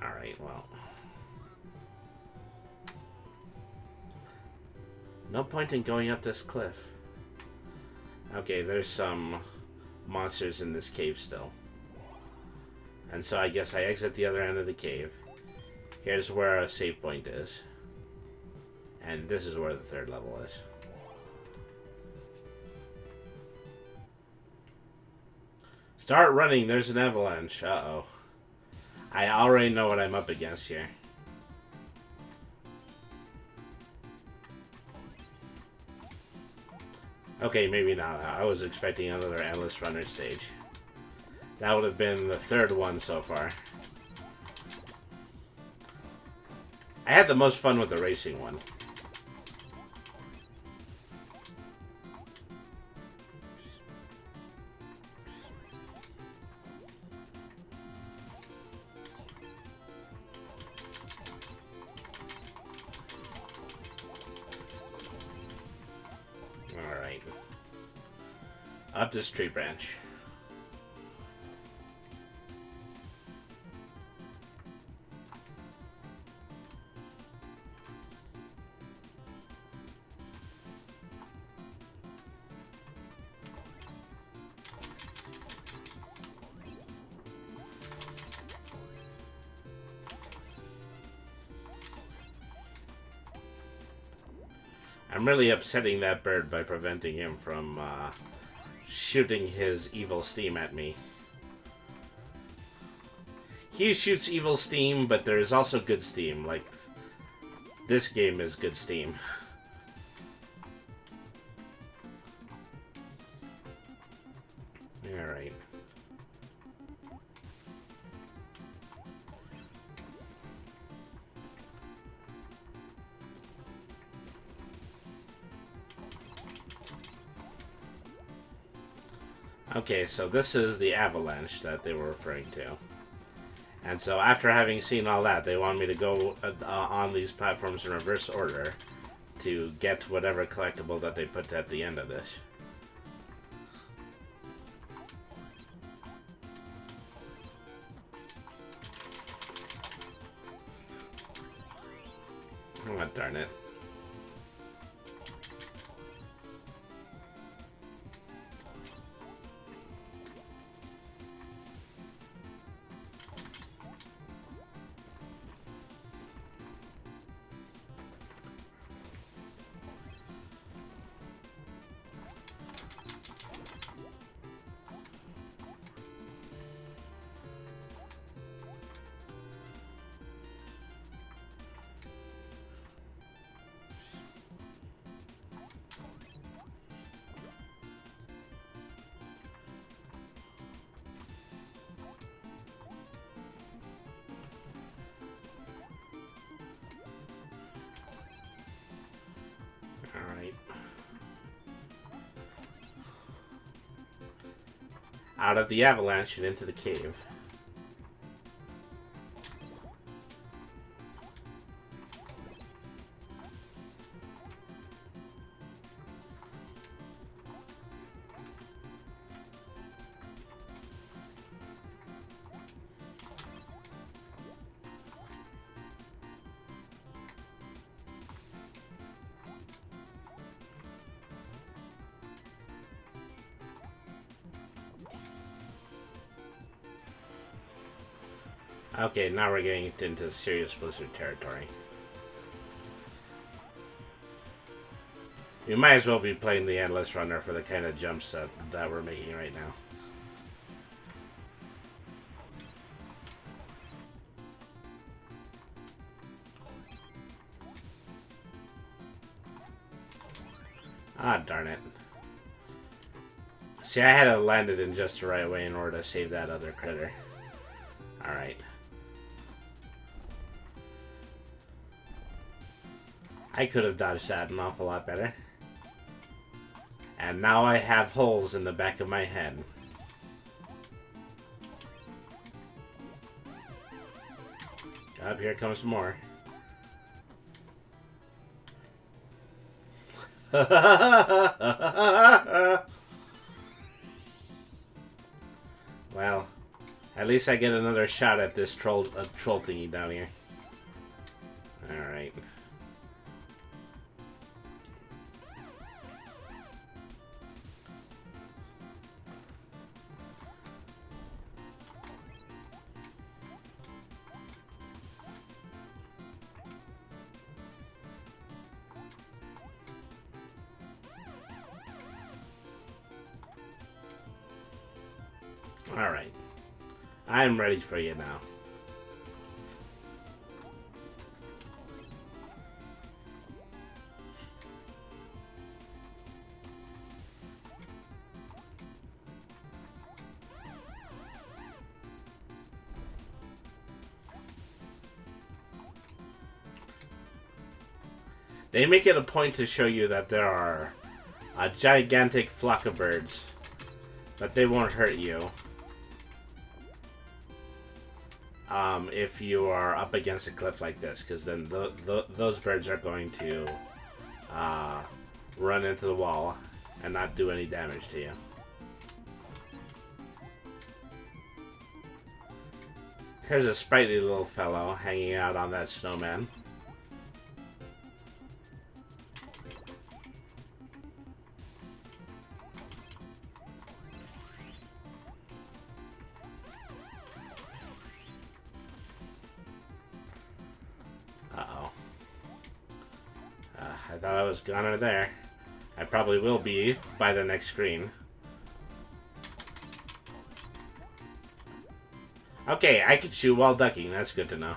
Alright, well. No point in going up this cliff. Okay, there's some monsters in this cave still. And so I guess I exit the other end of the cave. Here's where a save point is. And this is where the third level is. Start running, there's an avalanche. Uh-oh. I already know what I'm up against here. Okay, maybe not. I was expecting another Endless Runner stage. That would have been the third one so far. I had the most fun with the racing one. Alright. Up this tree branch. I'm really upsetting that bird by preventing him from shooting his evil steam at me. He shoots evil steam, but there is also good steam. Like, this game is good steam. Alright. Okay, so this is the avalanche that they were referring to. And so after having seen all that, they want me to go on these platforms in reverse order to get whatever collectible that they put at the end of this. Oh, darn it. Alright. Out of the avalanche and into the cave. Okay, now we're getting into serious Blizzard territory. You might as well be playing the Endless Runner for the kind of jumps that we're making right now. Ah, darn it. See, I had to land it in just the right way in order to save that other critter. Alright. I could have dodged that an awful lot better. And now I have holes in the back of my head. Up here comes some more. Well, at least I get another shot at this troll thingy down here. Alright. Alright. I'm ready for you now. They make it a point to show you that there are a gigantic flock of birds, but they won't hurt you if you are up against a cliff like this, because then those birds are going to run into the wall and not do any damage to you. Here's a sprightly little fellow hanging out on that snowman. I thought I was gone out of there. I probably will be by the next screen. Okay, I can shoot while ducking. That's good to know.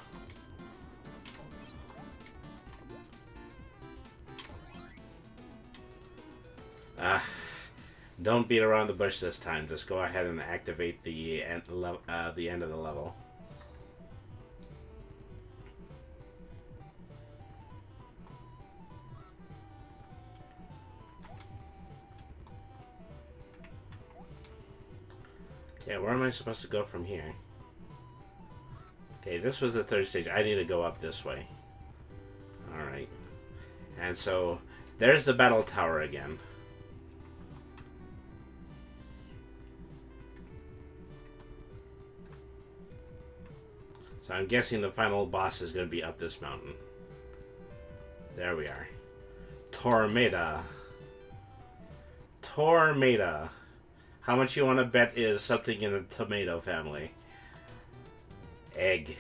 Don't beat around the bush this time. Just go ahead and activate the end of the level. Okay, where am I supposed to go from here? Okay, this was the third stage. I need to go up this way. Alright. And so, there's the battle tower again. So I'm guessing the final boss is going to be up this mountain. There we are. Tormenta. Tormenta. How much you want to bet is something in the tomato family? Egg.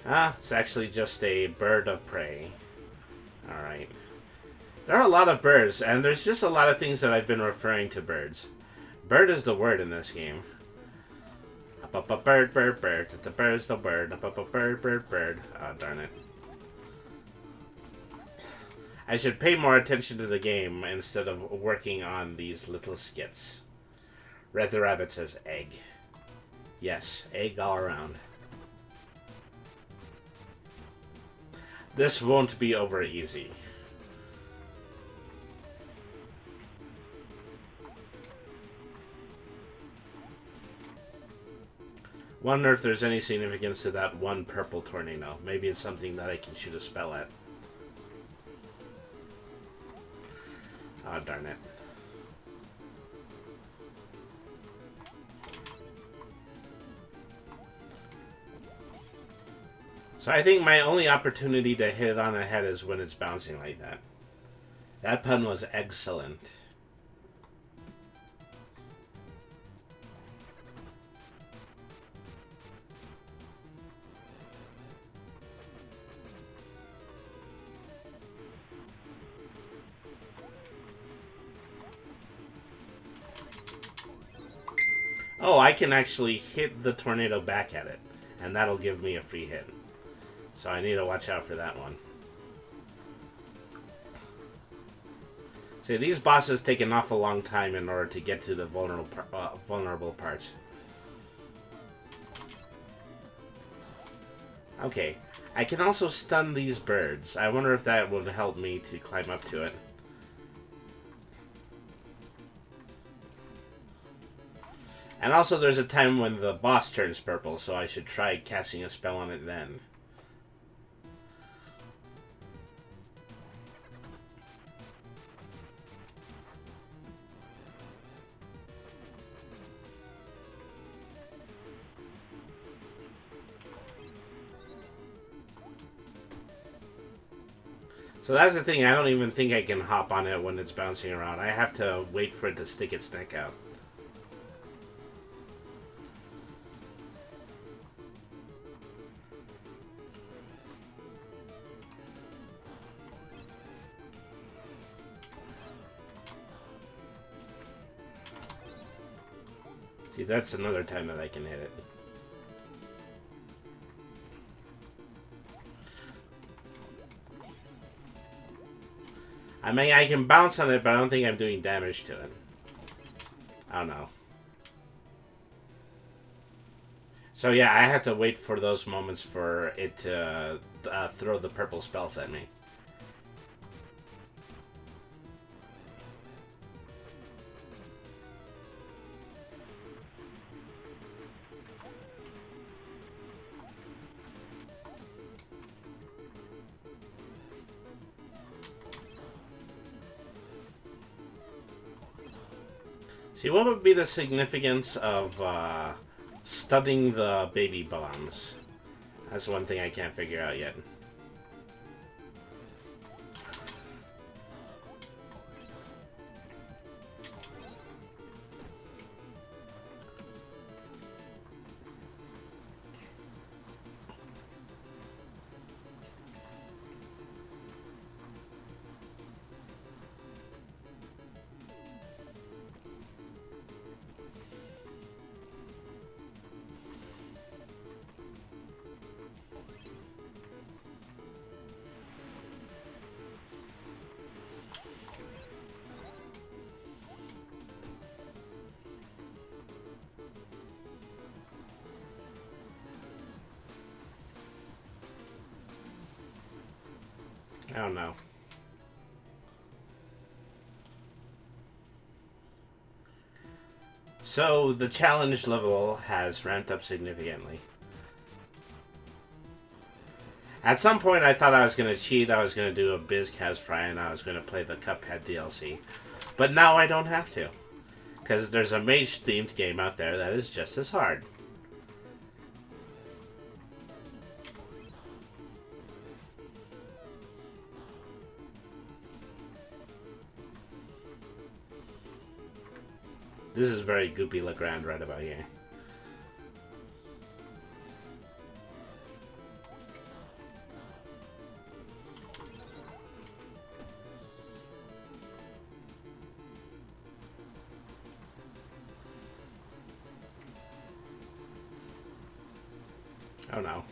It's actually just a bird of prey. Alright. There are a lot of birds, and there's just a lot of things that I've been referring to birds. Bird is the word in this game. Up, up, up, bird, bird, bird. The bird's the bird. Up, up, up, bird, bird, bird. Oh, darn it. I should pay more attention to the game instead of working on these little skits. Red the Rabbit says egg. Yes, egg all around. This won't be over easy. Wonder if there's any significance to that one purple tornado. Maybe it's something that I can shoot a spell at. Oh, darn it. So I think my only opportunity to hit it on the head is when it's bouncing like that. That pun was excellent. Oh, I can actually hit the tornado back at it, and that'll give me a free hit. So I need to watch out for that one. See, these bosses take an awful long time in order to get to the vulnerable parts. Okay, I can also stun these birds. I wonder if that would help me to climb up to it. And also there's a time when the boss turns purple, so I should try casting a spell on it then. So that's the thing, I don't even think I can hop on it when it's bouncing around. I have to wait for it to stick its neck out. See, that's another time that I can hit it. I mean, I can bounce on it, but I don't think I'm doing damage to it. I don't know. So yeah, I have to wait for those moments for it to throw the purple spells at me. See, what would be the significance of studying the baby bombs? That's one thing I can't figure out yet. I don't know. So, the challenge level has ramped up significantly. At some point, I thought I was going to cheat, I was going to do a BizCast Fry, and I was going to play the Cuphead DLC. But now I don't have to. Because there's a mage-themed game out there that is just as hard. This is very Goopy Legrand right about here. Oh no.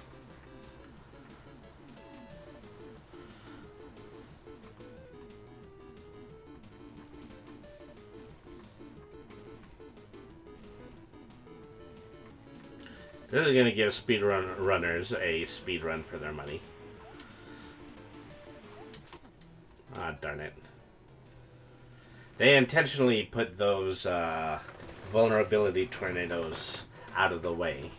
This is going to give runners a speed run for their money. Ah, darn it. They intentionally put those vulnerability tornadoes out of the way.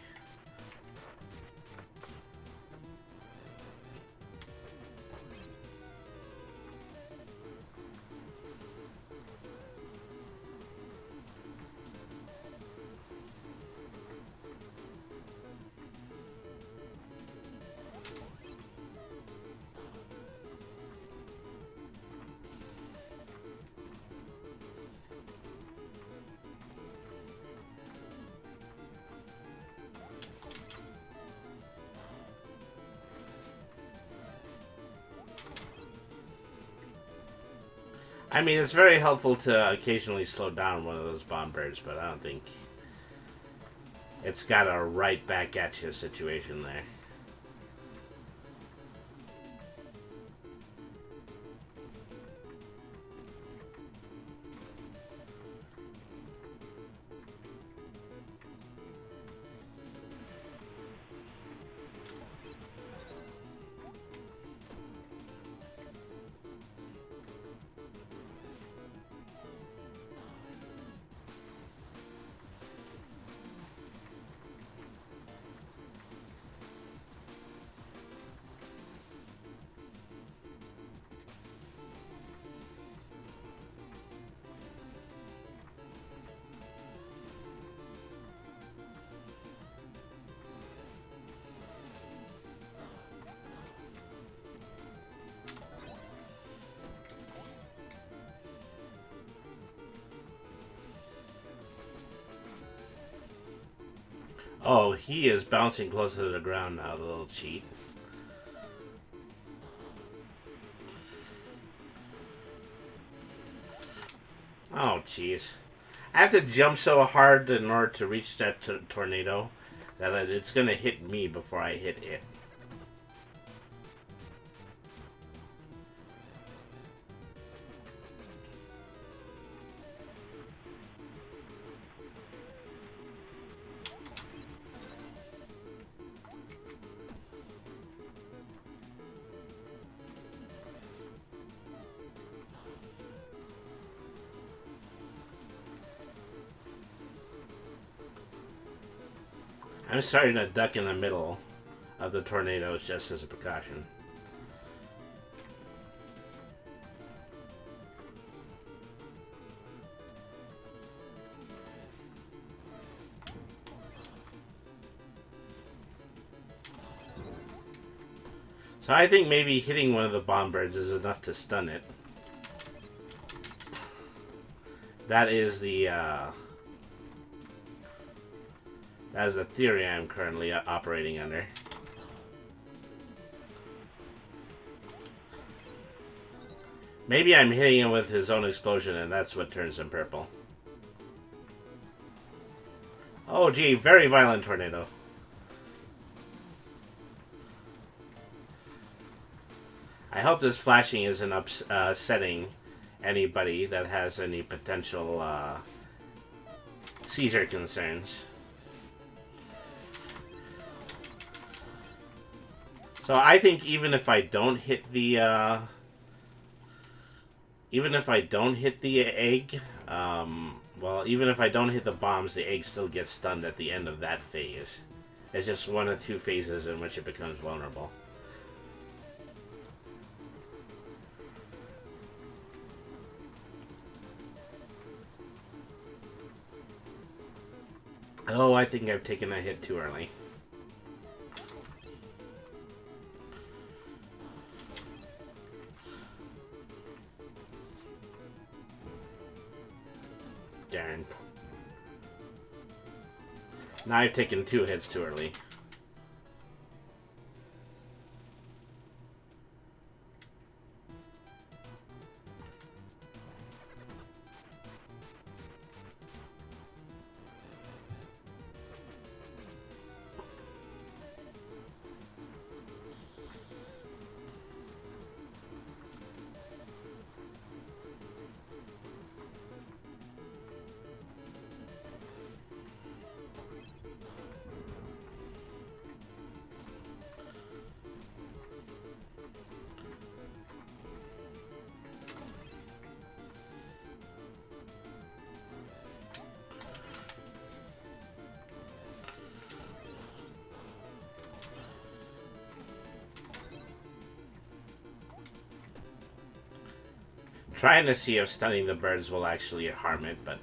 I mean, it's very helpful to occasionally slow down one of those bomb birds, but I don't think it's got a right back at you situation there. Oh, he is bouncing closer to the ground now, the little cheat. Oh, jeez. I have to jump so hard in order to reach that tornado that it's gonna hit me before I hit it. I'm starting to duck in the middle of the tornadoes just as a precaution. So I think maybe hitting one of the bomb birds is enough to stun it. That is the theory I'm currently operating under. Maybe I'm hitting him with his own explosion and that's what turns him purple. Oh gee, very violent tornado. I hope this flashing isn't upsetting anybody that has any potential seizure concerns. So I think even if I don't hit the egg, well, even if I don't hit the bombs, the egg still gets stunned at the end of that phase. It's just one of two phases in which it becomes vulnerable. Oh, I think I've taken a hit too early. Darn. Now I've taken 2 hits too early. Trying to see if stunning the birds will actually harm it, but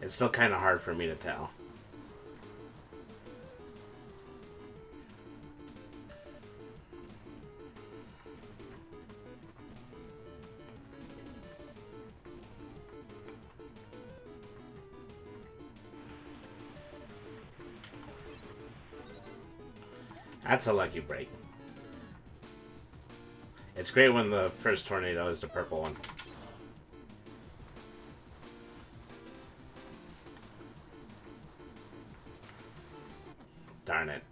it's still kind of hard for me to tell. That's a lucky break. It's great when the first tornado is the purple one. Darn it.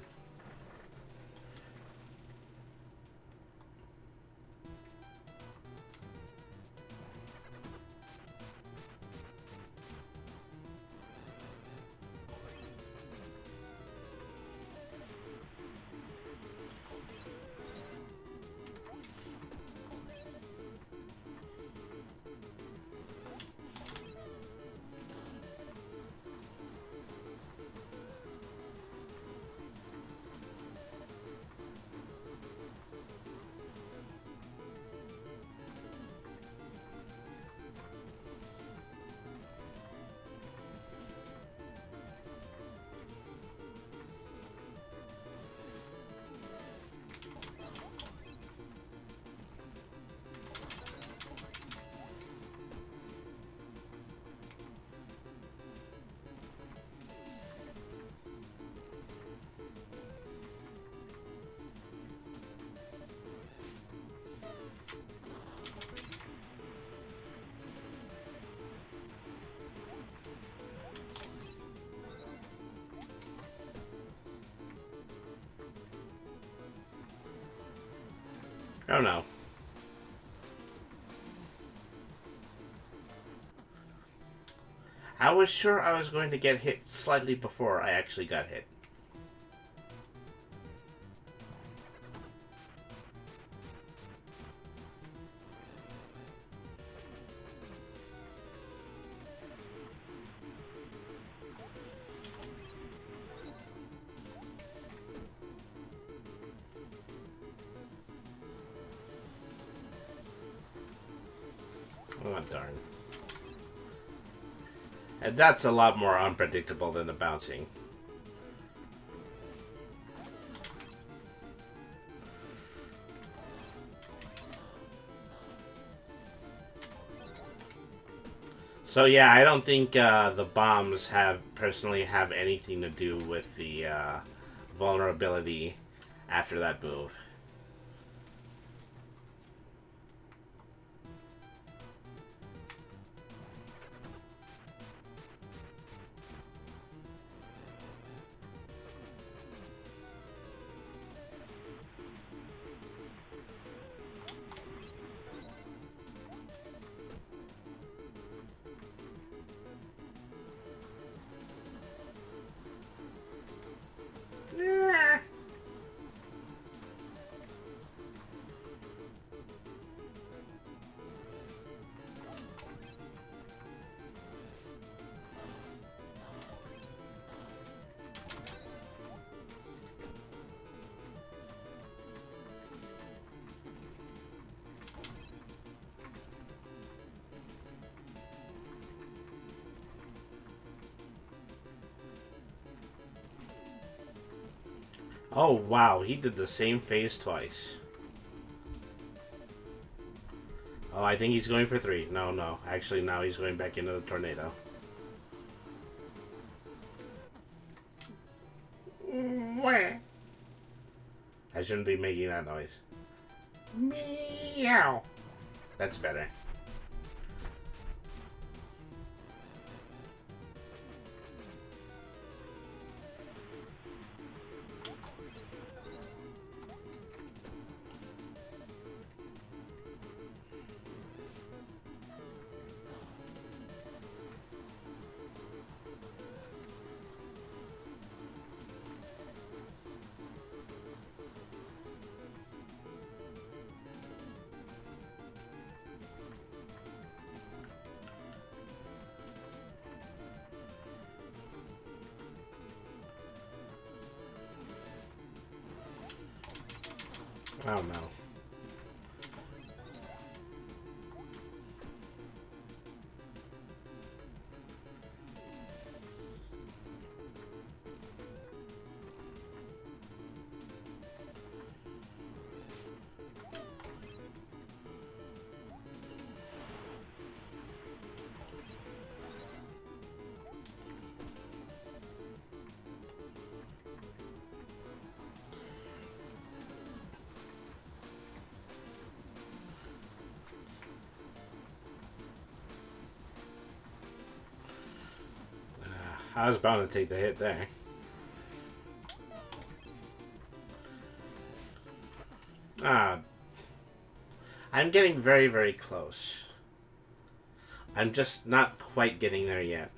Oh no. I was sure I was going to get hit slightly before I actually got hit. Oh, darn. And that's a lot more unpredictable than the bouncing. So yeah, I don't think the bombs personally have anything to do with the vulnerability after that move. Yeah. Oh wow, he did the same phase twice. Oh, I think he's going for 3. No, no. Actually, now he's going back into the tornado. Where? I shouldn't be making that noise. Meow. That's better. Oh no. I was bound to take the hit there. Ah, I'm getting very, very close. I'm just not quite getting there yet.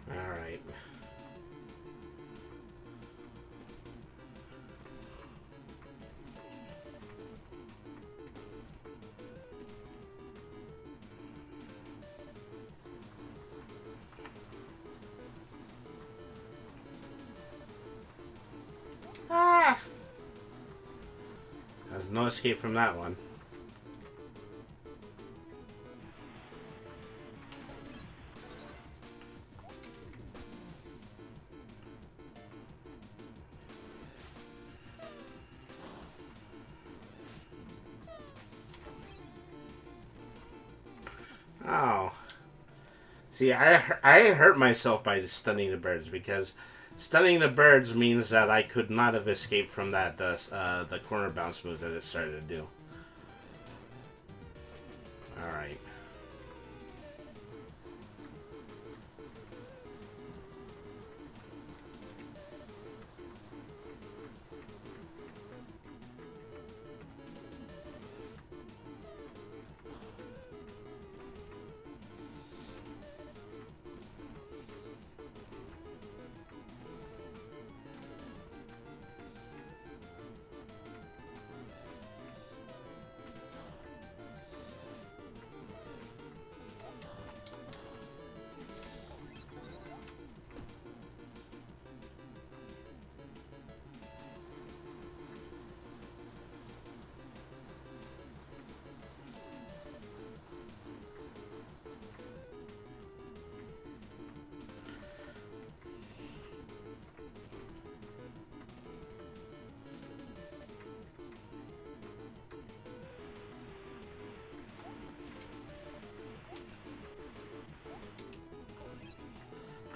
Alright. Ah! There's no escape from that one. Oh. See, I hurt myself by stunning the birds because stunning the birds means that I could not have escaped from that the corner bounce move that it started to do. All right.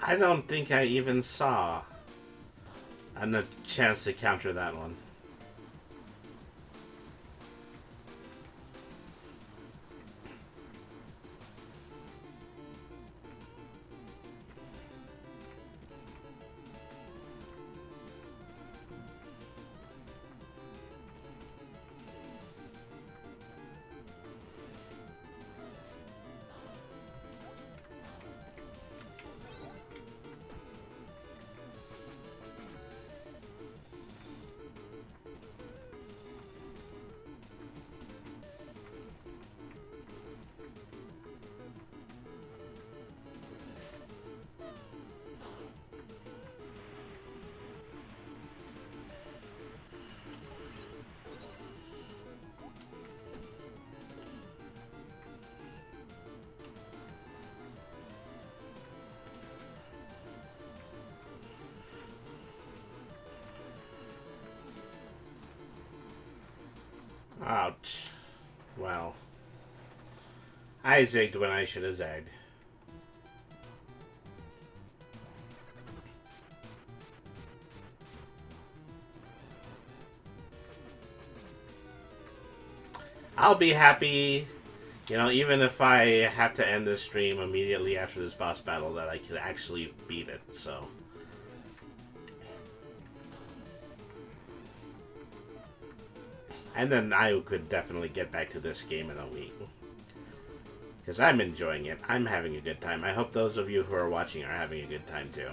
I don't think I even saw a chance to counter that one. Ouch. Well, I zigged when I should have zagged. I'll be happy, even if I have to end this stream immediately after this boss battle, that I could actually beat it, so. And then I could definitely get back to this game in a week. Because I'm enjoying it. I'm having a good time. I hope those of you who are watching are having a good time too.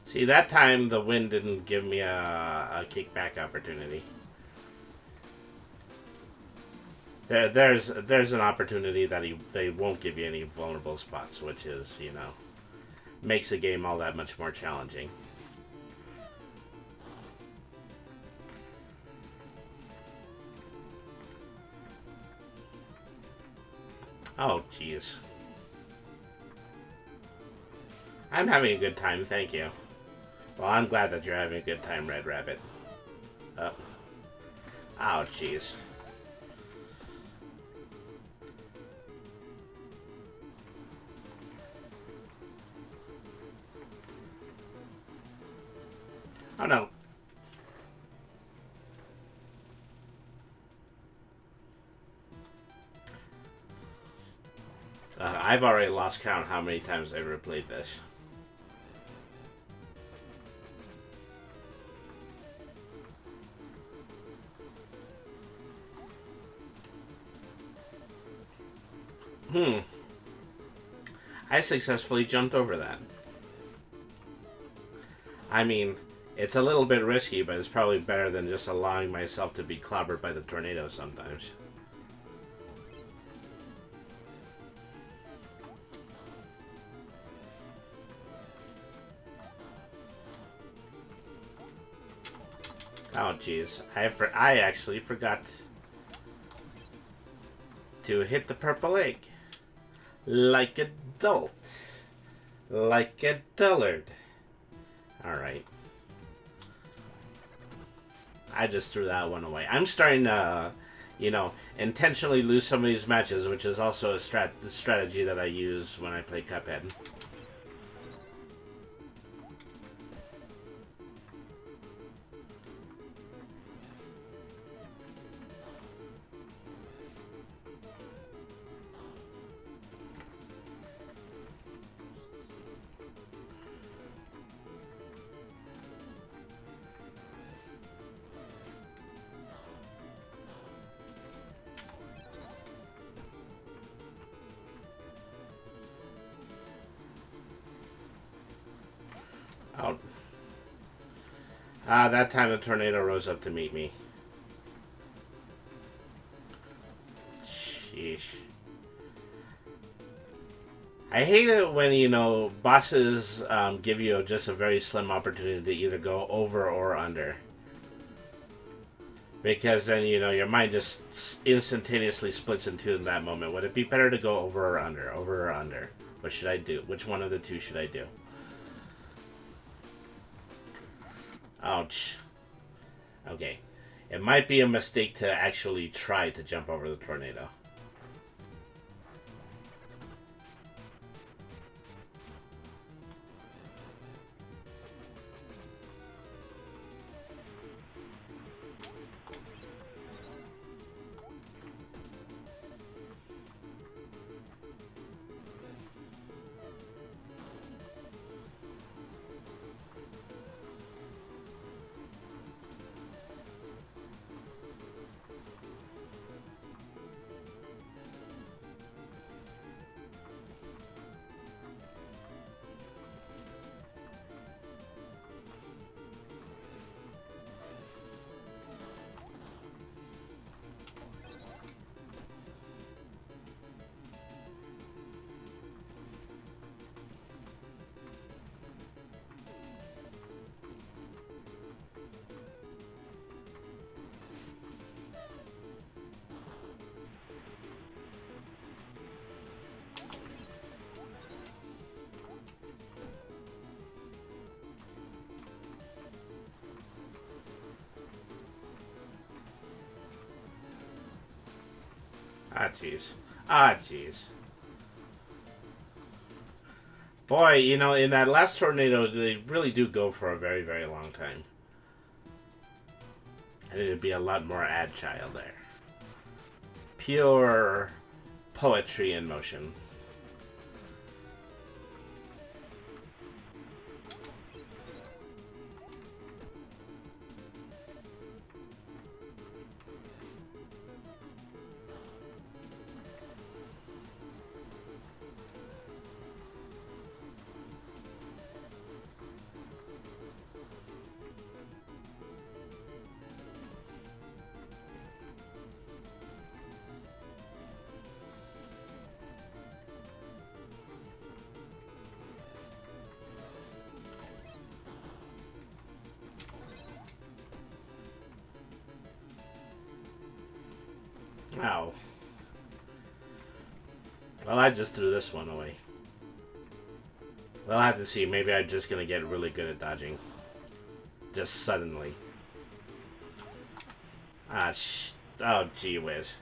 See, that time the wind didn't give me a kickback opportunity. There's an opportunity that they won't give you any vulnerable spots, which is, makes the game all that much more challenging. Oh, jeez. I'm having a good time, thank you. Well, I'm glad that you're having a good time, Red Rabbit. Oh. Oh, jeez. Oh, no. I've already lost count how many times I've replayed this. I successfully jumped over that. I mean, It's a little bit risky, but it's probably better than just allowing myself to be clobbered by the tornado sometimes. Oh, jeez. I actually forgot to hit the purple egg. Like a dolt. Like a dullard. Alright. I just threw that one away. I'm starting to, intentionally lose some of these matches, which is also a strategy that I use when I play Cuphead. Out. That time the tornado rose up to meet me. Sheesh. I hate it when, bosses give you just a very slim opportunity to either go over or under. Because then, your mind just instantaneously splits in two in that moment. Would it be better to go over or under? Over or under? What should I do? Which one of the two should I do? Ouch. Okay. It might be a mistake to actually try to jump over the tornado. Ah, jeez. Ah, jeez. Boy, in that last tornado, they really do go for a very, very long time. And it'd be a lot more agile there. Pure poetry in motion. Ow. Well, I just threw this one away. We'll have to see. Maybe I'm just gonna get really good at dodging. Just suddenly. Oh, gee whiz.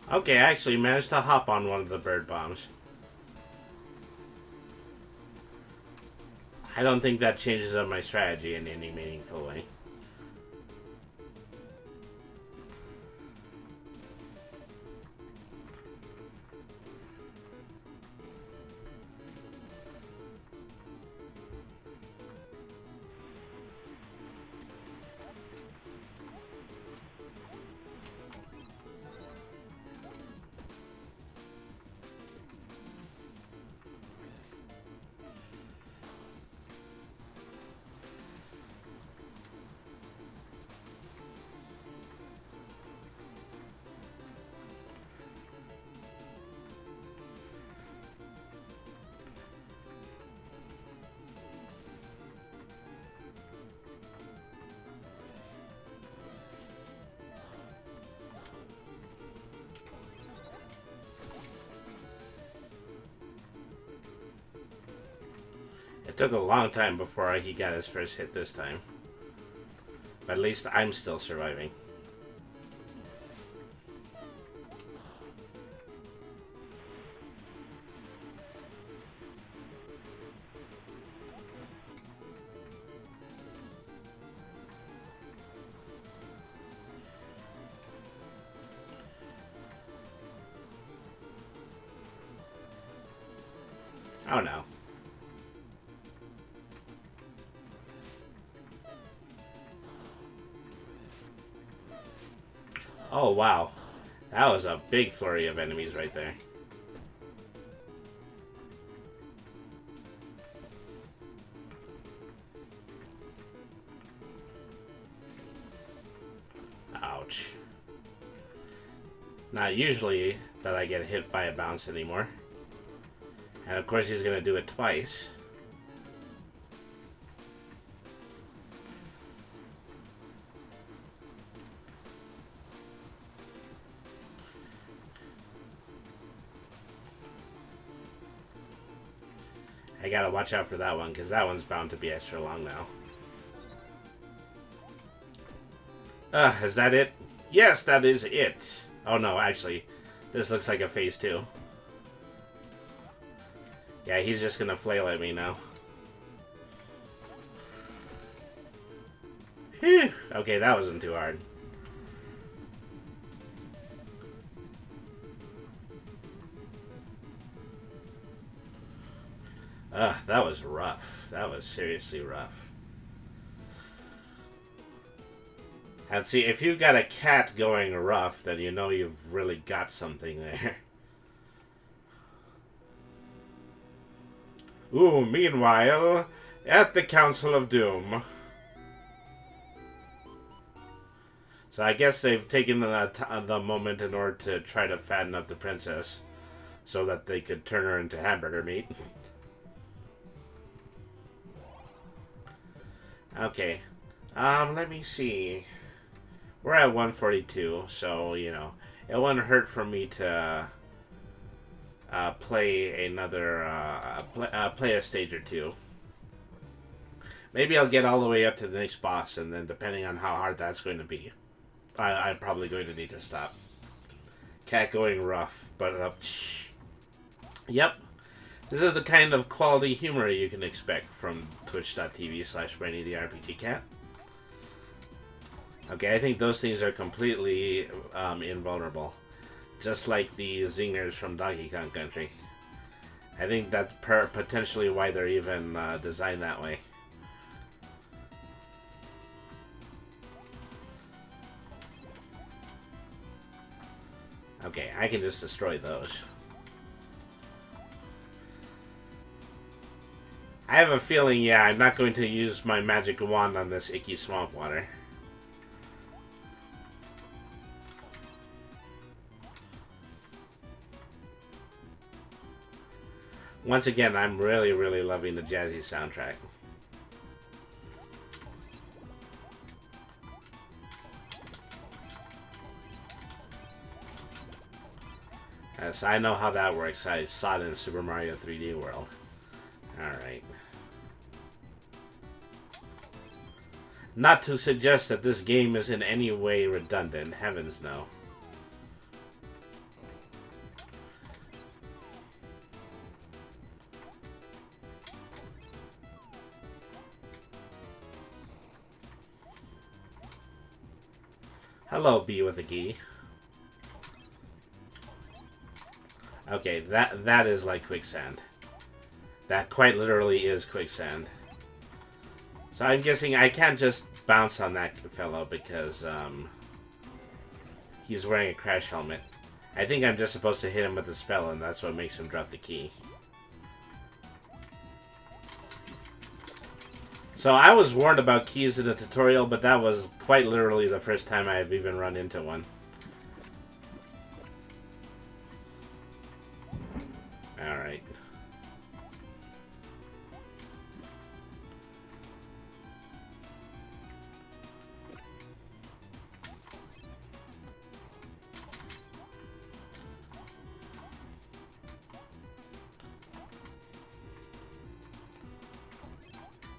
Okay, I actually managed to hop on one of the bird bombs. I don't think that changes up my strategy in any meaningful way. It took a long time before he got his first hit this time. But at least I'm still surviving. Oh no. Oh wow. That was a big flurry of enemies right there. Ouch. Not usually that I get hit by a bounce anymore. And of course he's gonna do it twice. I gotta watch out for that one, because that one's bound to be extra long now. Is that it? Yes, that is it. Oh no, actually, this looks like a phase 2. Yeah, he's just gonna flail at me now. Whew. Okay, that wasn't too hard. That was rough. That was seriously rough. And see, if you've got a cat going rough, then you know you've really got something there. Ooh, meanwhile, at the Council of Doom. So I guess they've taken the moment in order to try to fatten up the princess so that they could turn her into hamburger meat. Okay. Let me see. We're at 142, so, you know, it wouldn't hurt for me to play another, play a stage or two. Maybe I'll get all the way up to the next boss, and then depending on how hard that's going to be, I'm probably going to need to stop. Cat going rough, but yep. This is the kind of quality humor you can expect from twitch.tv/Brainy the RPG Cat. Okay, I think those things are completely invulnerable. Just like the zingers from Donkey Kong Country. I think that's potentially why they're even designed that way. Okay, I can just destroy those. I have a feeling, yeah, I'm not going to use my magic wand on this icky swamp water. Once again, I'm really, really loving the jazzy soundtrack. Yes, I know how that works. I saw it in Super Mario 3D World. Alright. Not to suggest that this game is in any way redundant. Heavens no. Hello, bee with a key. Okay, that is like quicksand. That quite literally is quicksand. So I'm guessing I can't just bounce on that fellow because he's wearing a crash helmet. I think I'm just supposed to hit him with a spell, and that's what makes him drop the key. So I was warned about keys in the tutorial, but that was quite literally the first time I've even run into one. Alright.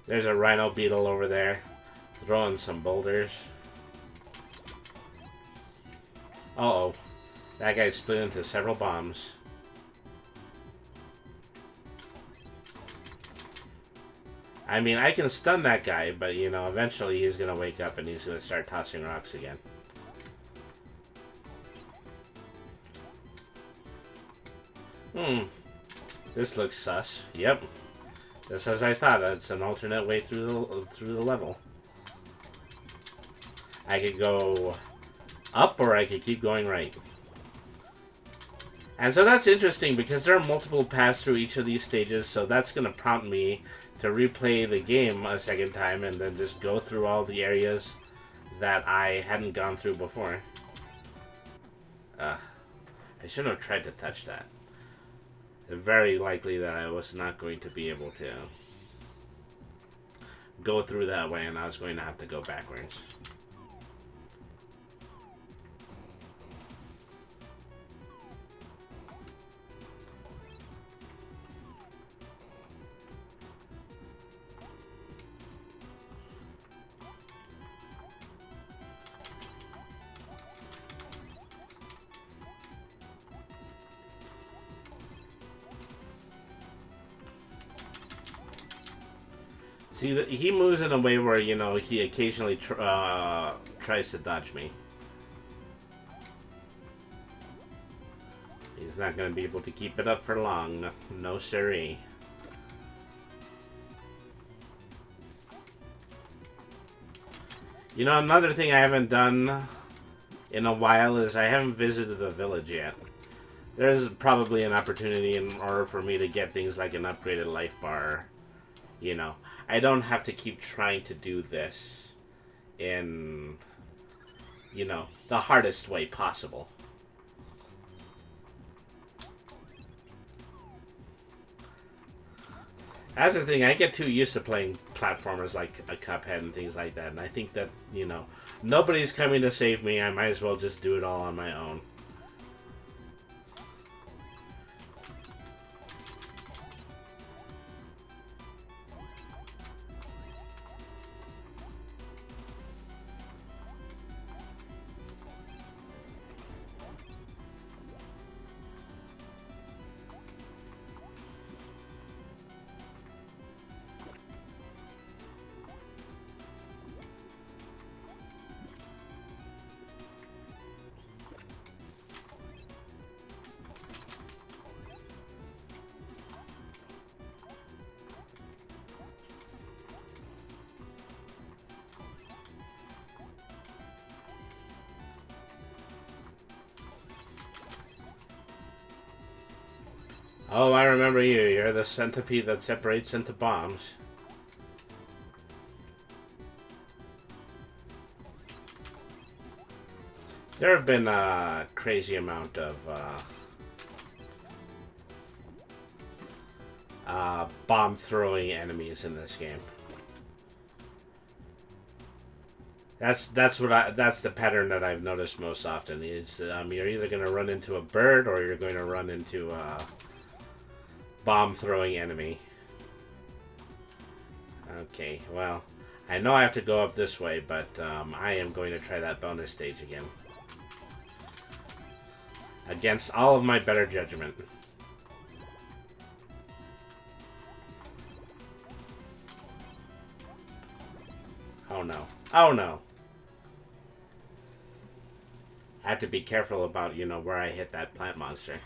There's a rhino beetle over there, throwing some boulders. Uh-oh. That guy split into several bombs. I mean, I can stun that guy, but, you know, eventually he's going to wake up and he's going to start tossing rocks again. This looks sus. Yep. Just as I thought, it's an alternate way through the level. I could go up or I could keep going right. And so that's interesting because there are multiple paths through each of these stages, so that's going to prompt me to replay the game a second time and then just go through all the areas that I hadn't gone through before. I shouldn't have tried to touch that. Very likely that I was not going to be able to go through that way, and I was going to have to go backwards. See, he moves in a way where, you know, he occasionally tries to dodge me. He's not going to be able to keep it up for long. No siree. You know, another thing I haven't done in a while is I haven't visited the village yet. There's probably an opportunity in order for me to get things like an upgraded life bar. You know, I don't have to keep trying to do this in, you know, the hardest way possible. That's the thing, I get too used to playing platformers like a Cuphead and things like that, and I think that, you know, nobody's coming to save me, I might as well just do it all on my own. Oh, I remember you. You're the centipede that separates into bombs. There have been a crazy amount of bomb-throwing enemies in this game. That's the pattern that I've noticed most often. Is you're either going to run into a bird or you're going to run into a bomb-throwing enemy. Okay, well, I know I have to go up this way, but I am going to try that bonus stage again. Against all of my better judgment. Oh no. Oh no. I have to be careful about, you know, where I hit that plant monster.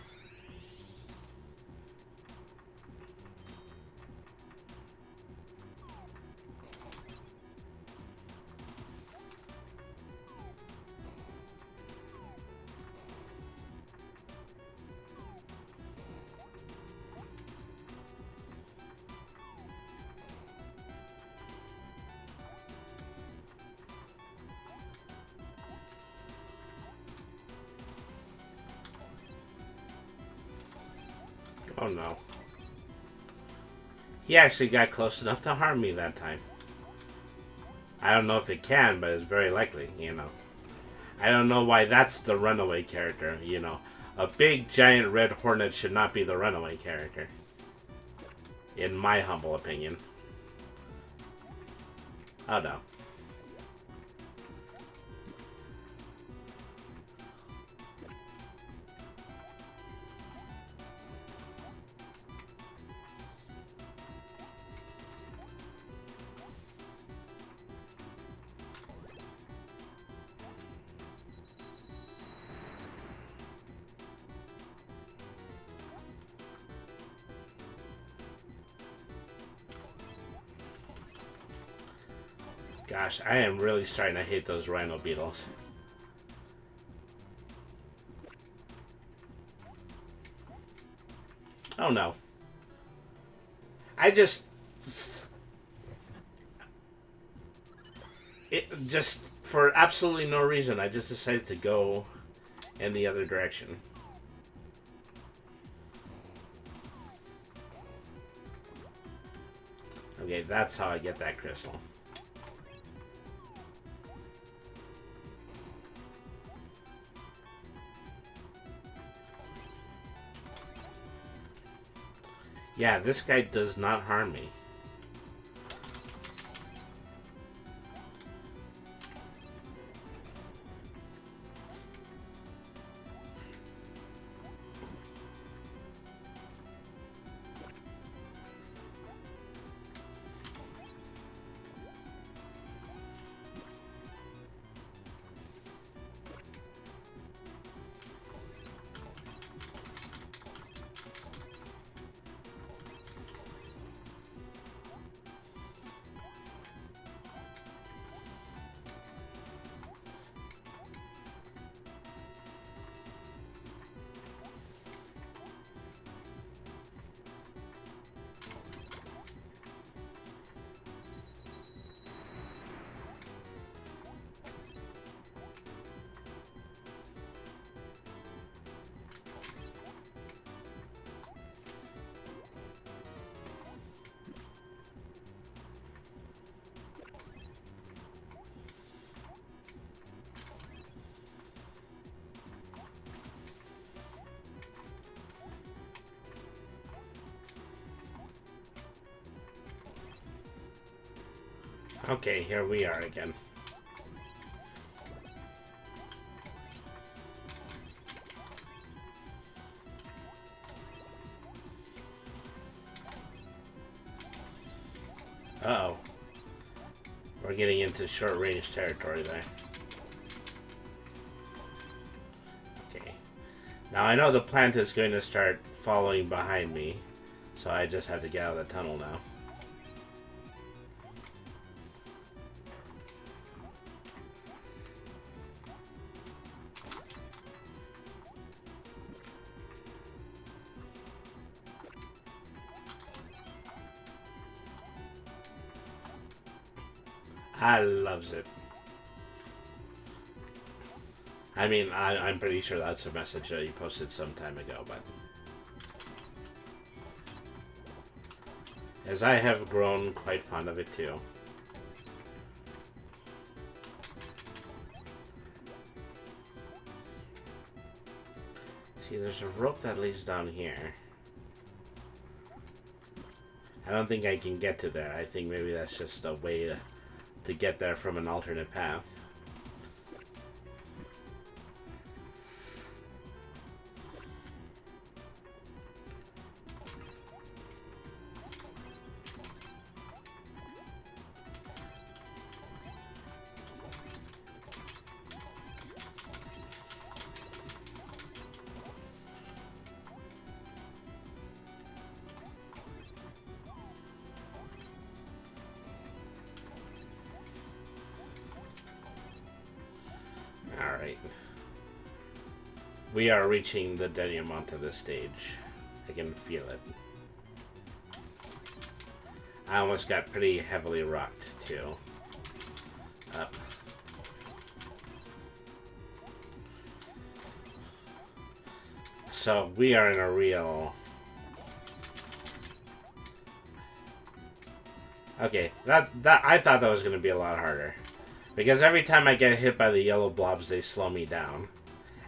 Oh no. He actually got close enough to harm me that time. I don't know if it can, but it's very likely, you know. I don't know why that's the runaway character, you know. A big, giant red hornet should not be the runaway character. In my humble opinion. Oh no. Gosh, I am really starting to hate those rhino beetles. Oh no. I just... Just for absolutely no reason, I just decided to go in the other direction. Okay, that's how I get that crystal. Yeah, this guy does not harm me. Okay, here we are again. Uh-oh. We're getting into short-range territory there. Okay. Now I know the plant is going to start following behind me, so I just have to get out of the tunnel now. I loves it. I mean, I'm pretty sure that's a message that he posted some time ago, but... As I have grown quite fond of it too. See, there's a rope that leads down here. I don't think I can get to there. I think maybe that's just a way to get there from an alternate path. Alright. We are reaching the denouement of this stage. I can feel it. I almost got pretty heavily rocked, too. Up. So, we are in a real... Okay, I thought that was going to be a lot harder. Because every time I get hit by the yellow blobs, they slow me down.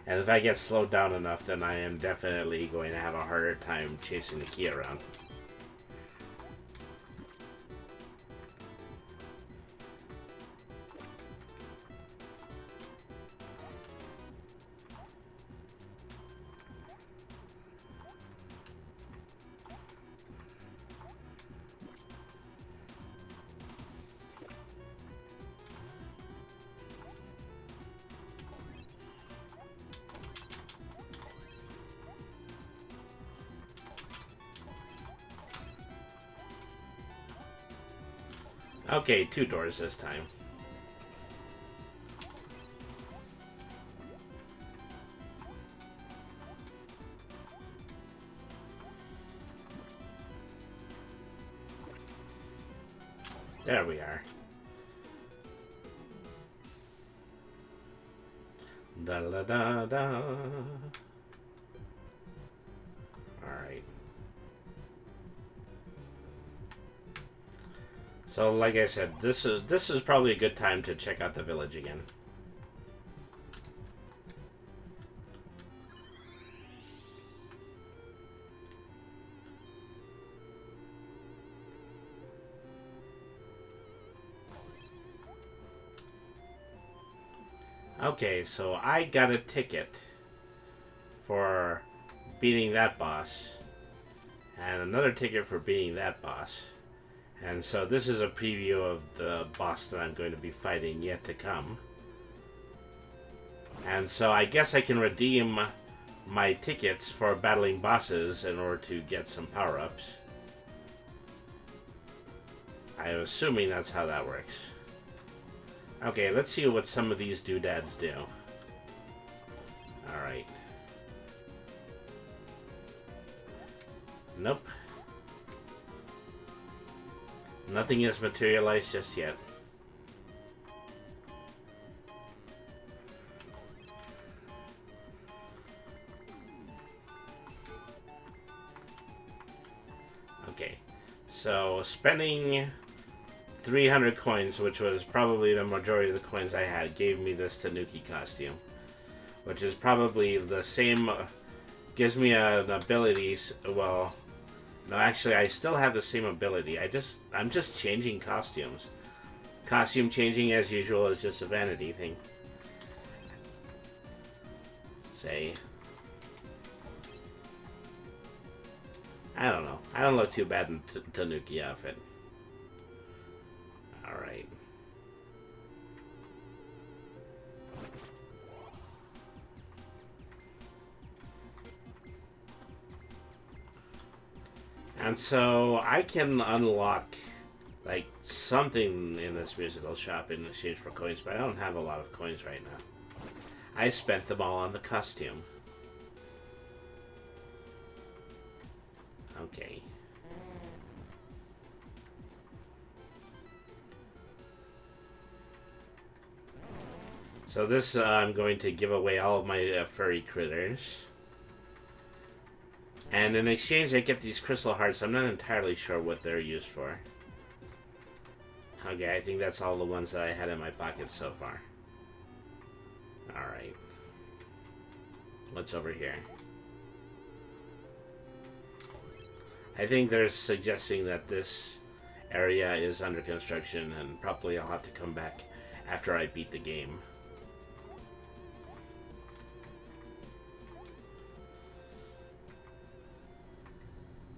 And if I get slowed down enough, then I am definitely going to have a harder time chasing the key around. Okay, 2 doors this time. There we are. Da da da da. Alright. So, like I said, this is probably a good time to check out the village again. Okay, so I got a ticket for beating that boss, and another ticket for beating that boss. And so this is a preview of the boss that I'm going to be fighting yet to come. And so I guess I can redeem my tickets for battling bosses in order to get some power-ups. I'm assuming that's how that works. Okay, let's see what some of these doodads do. Alright. Nope. Nothing is materialized just yet. Okay, so spending 300 coins, which was probably the majority of the coins I had, gave me this Tanuki costume, which is probably the same, gives me an ability, well, no, actually, I still have the same ability. I'm just changing costumes. Costume changing, as usual, is just a vanity thing. Say. I don't know. I don't look too bad in Tanuki outfit. Alright. And so I can unlock like something in this musical shop in exchange for coins, but I don't have a lot of coins right now. I spent them all on the costume. Okay. So this, I'm going to give away all of my furry critters. And in exchange, I get these crystal hearts. I'm not entirely sure what they're used for. Okay, I think that's all the ones that I had in my pocket so far. Alright. What's over here? I think they're suggesting that this area is under construction, and probably I'll have to come back after I beat the game.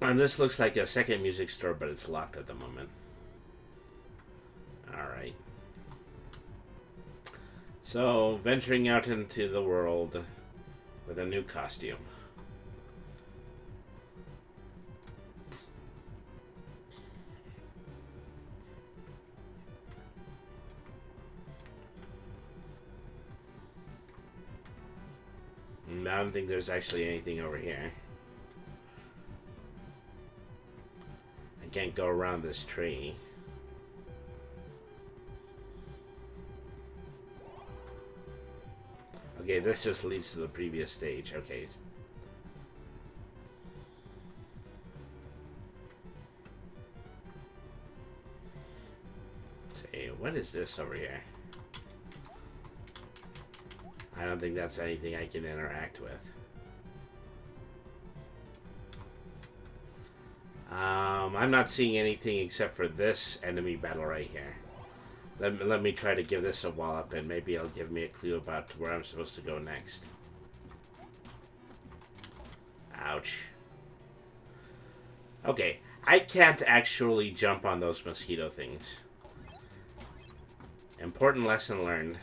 And this looks like a second music store, but it's locked at the moment. Alright. So, venturing out into the world with a new costume. I don't think there's actually anything over here. I can't go around this tree. Okay, this just leads to the previous stage. Okay. Say, what is this over here? I don't think that's anything I can interact with. I'm not seeing anything except for this enemy battle right here. Let me try to give this a wallop, and maybe it'll give me a clue about where I'm supposed to go next. Ouch. Okay, I can't actually jump on those mosquito things. Important lesson learned.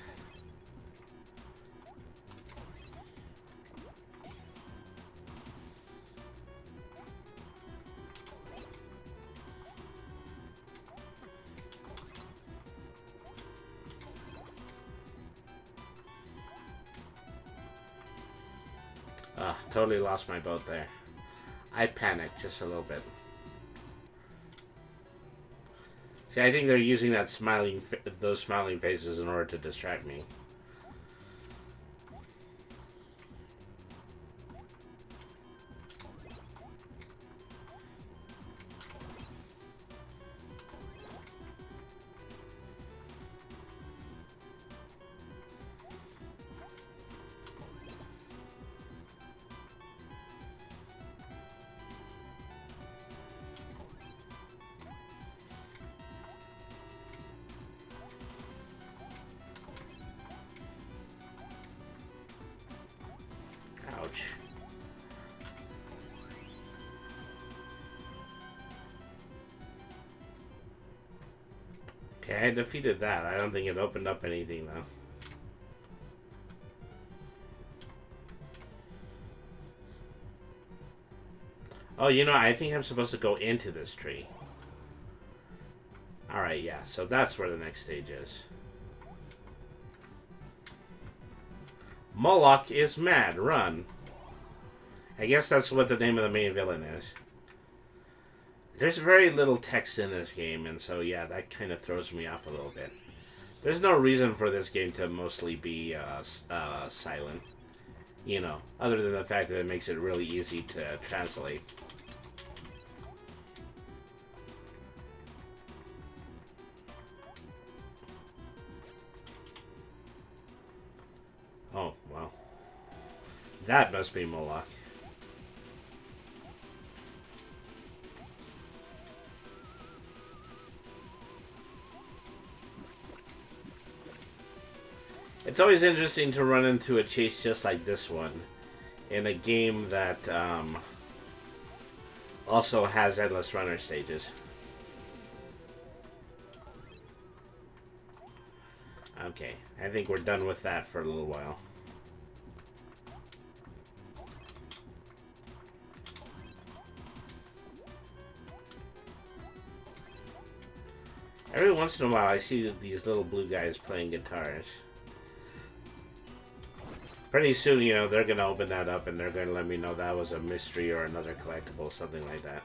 Totally lost my boat there. I panicked just a little bit. See, I think they're using that those smiling faces in order to distract me. Okay, I defeated that. I don't think it opened up anything, though. Oh, you know, I think I'm supposed to go into this tree. Alright, yeah, so that's where the next stage is. Moloch is mad. Run. I guess that's what the name of the main villain is. There's very little text in this game, and so, yeah, that kind of throws me off a little bit. There's no reason for this game to mostly be silent, you know, other than the fact that it makes it really easy to translate. Oh, well. That must be Moloch. It's always interesting to run into a chase just like this one in a game that also has endless runner stages. Okay, I think we're done with that for a little while. Every once in a while I see these little blue guys playing guitars. Pretty soon, you know, they're going to open that up and they're going to let me know that was a mystery or another collectible, something like that.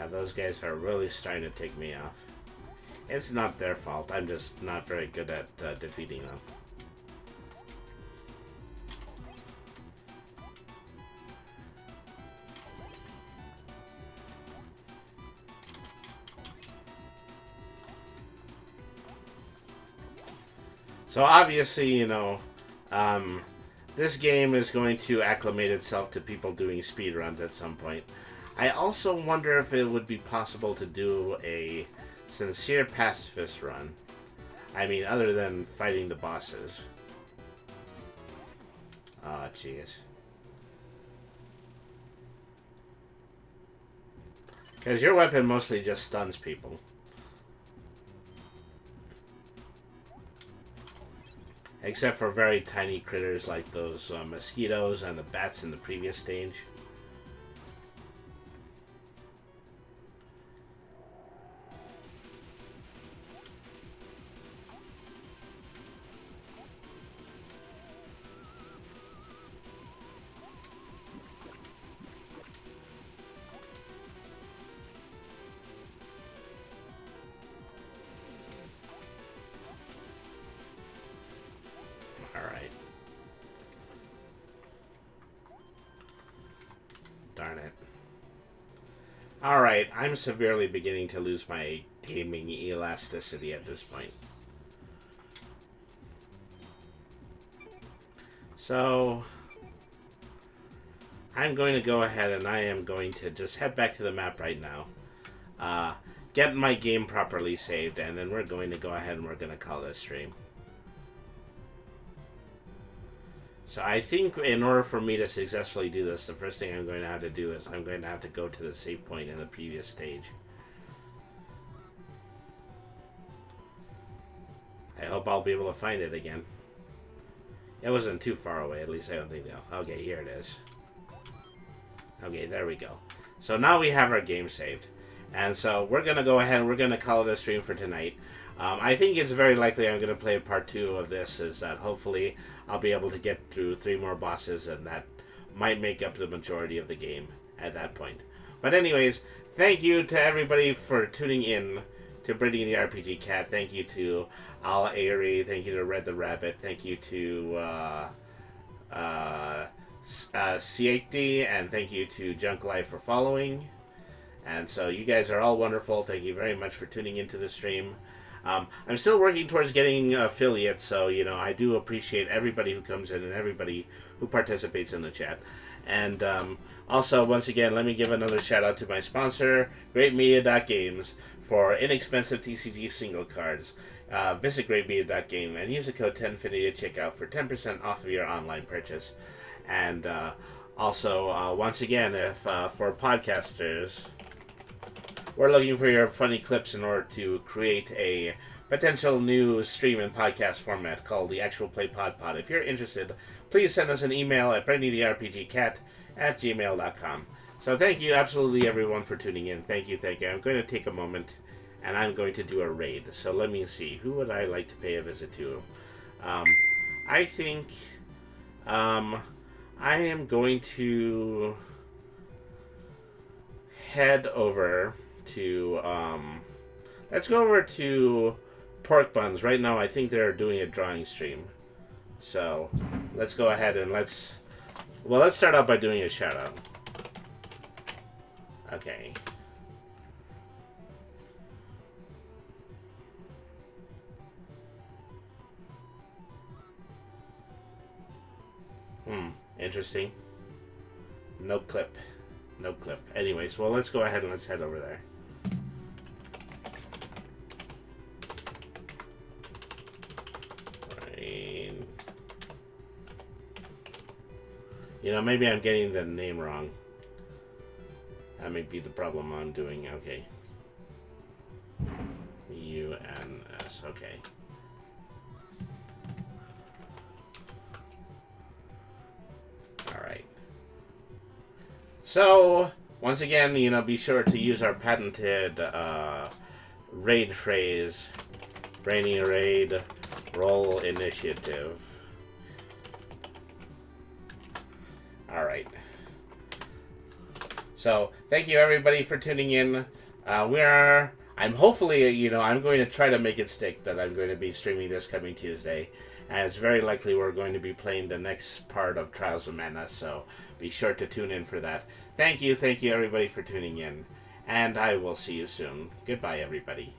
Those guys are really starting to take me off. It's not their fault. I'm just not very good at defeating them. So obviously, you know, this game is going to acclimate itself to people doing speedruns at some point. I also wonder if it would be possible to do a sincere pacifist run. I mean, other than fighting the bosses. Oh, jeez. Because your weapon mostly just stuns people. except for very tiny critters like those mosquitoes and the bats in the previous stage. Alright. Darn it. Alright, I'm severely beginning to lose my gaming elasticity at this point. So, I'm going to go ahead and I am going to just head back to the map right now. Get my game properly saved, and then we're going to go ahead and we're going to call this stream. So I think in order for me to successfully do this, the first thing I'm going to have to do is I'm going to have to go to the save point in the previous stage. I hope I'll be able to find it again. It wasn't too far away, at least I don't think so. Okay, here it is. Okay, there we go. So now we have our game saved. And so we're going to go ahead and we're going to call it a stream for tonight. I think it's very likely I'm going to play part 2 of this, is that hopefully I'll be able to get through 3 more bosses, and that might make up the majority of the game at that point. But anyways, thank you to everybody for tuning in to Brittany the RPG Cat. Thank you to Al Airy. Thank you to Red the Rabbit. Thank you to Siekti, and thank you to Junk Life for following. And so you guys are all wonderful. Thank you very much for tuning into the stream. I'm still working towards getting affiliates, so, you know, I do appreciate everybody who comes in and everybody who participates in the chat. And also, once again, let me give another shout out to my sponsor, GreatMedia.Games, for inexpensive TCG single cards. Visit GreatMedia.Game and use the code 1050 to check out for 10% off of your online purchase. And also, once again, if for podcasters, we're looking for your funny clips in order to create a potential new stream and podcast format called the Actual Play Pod. If you're interested, please send us an email at BrittanyTheRPGCat@gmail.com. So thank you absolutely everyone for tuning in. Thank you, thank you. I'm going to take a moment and I'm going to do a raid. So let me see. Who would I like to pay a visit to? I think I am going to head over to let's go over to Pork Buns. Right now I think they're doing a drawing stream, so let's go ahead and let's start out by doing a shout out. Okay, interesting. No clip. Anyways, well, let's go ahead and let's head over there. You know, maybe I'm getting the name wrong. That may be the problem I'm doing. Okay. U-N-S. Okay. Alright. So, once again, you know, be sure to use our patented raid phrase, Brainy Raid Roll Initiative. Alright. So, thank you everybody for tuning in. I'm hopefully, you know, I'm going to try to make it stick that I'm going to be streaming this coming Tuesday. And it's very likely we're going to be playing the next part of Trials of Mana, so be sure to tune in for that. Thank you everybody for tuning in. And I will see you soon. Goodbye, everybody.